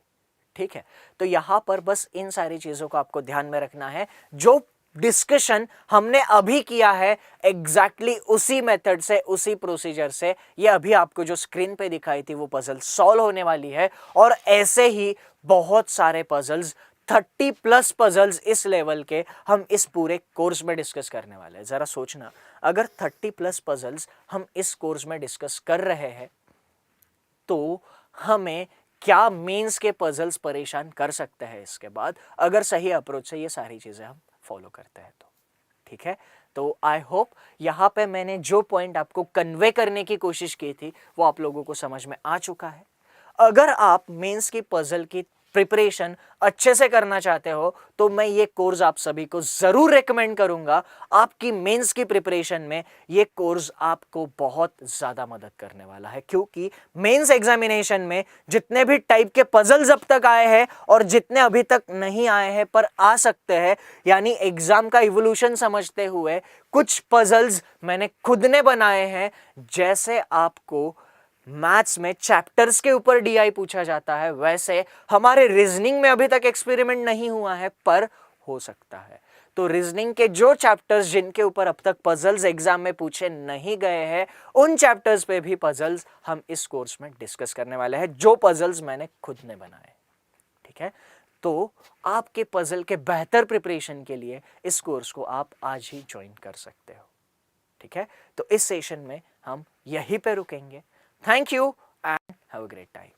S2: ठीक है, तो यहां पर बस इन सारी चीजों को आपको ध्यान में रखना है। जो डिस्कशन हमने अभी किया है एग्जैक्टली उसी मेथड से, उसी प्रोसीजर से ये अभी आपको जो स्क्रीन पे दिखाई थी वो पजल सॉल्व होने वाली है। और ऐसे ही बहुत सारे पजल्स, 30+ पजल्स इस लेवल के हम इस पूरे कोर्स में डिस्कस करने वाले हैं। जरा सोचना, अगर 30+ पजल्स हम इस कोर्स में डिस्कस कर रहे हैं तो हमें क्या मेंस के पजल्स परेशान कर सकते हैं इसके बाद, अगर सही अप्रोच से ये सारी चीजें हम फॉलो करते हैं तो। ठीक है, तो आई होप यहां पे मैंने जो पॉइंट आपको कन्वे करने की कोशिश की थी वो आप लोगों को समझ में आ चुका है। अगर आप मेंस की पजल की प्रिपरेशन अच्छे से करना चाहते हो तो मैं ये कोर्स आप सभी को जरूर रेकमेंड करूंगा। आपकी मेंस की प्रिपरेशन में ये कोर्स आपको बहुत ज्यादा मदद करने वाला है, क्योंकि मेंस एग्जामिनेशन में जितने भी टाइप के पजल्स अब तक आए हैं और जितने अभी तक नहीं आए हैं पर आ सकते हैं, यानी एग्जाम का इवोल्यूशन समझते हुए कुछ पजल्स मैंने खुद ने बनाए हैं। जैसे आपको मैथ्स में चैप्टर्स के ऊपर डीआई पूछा जाता है, वैसे हमारे रीजनिंग में अभी तक एक्सपेरिमेंट नहीं हुआ है पर हो सकता है। तो रीजनिंग के जो चैप्टर्स जिनके ऊपर अब तक पजल्स एग्जाम में पूछे नहीं गए हैं उन चैप्टर्स पे भी पजल्स हम इस कोर्स में डिस्कस करने वाले हैं, जो पजल्स मैंने खुद ने बनाए। ठीक है, तो आपके पजल के बेहतर प्रिपरेशन के लिए इस कोर्स को आप आज ही ज्वाइन कर सकते हो। ठीक है, तो इस सेशन में हम यहीं पे रुकेंगे। Thank you and have a great time.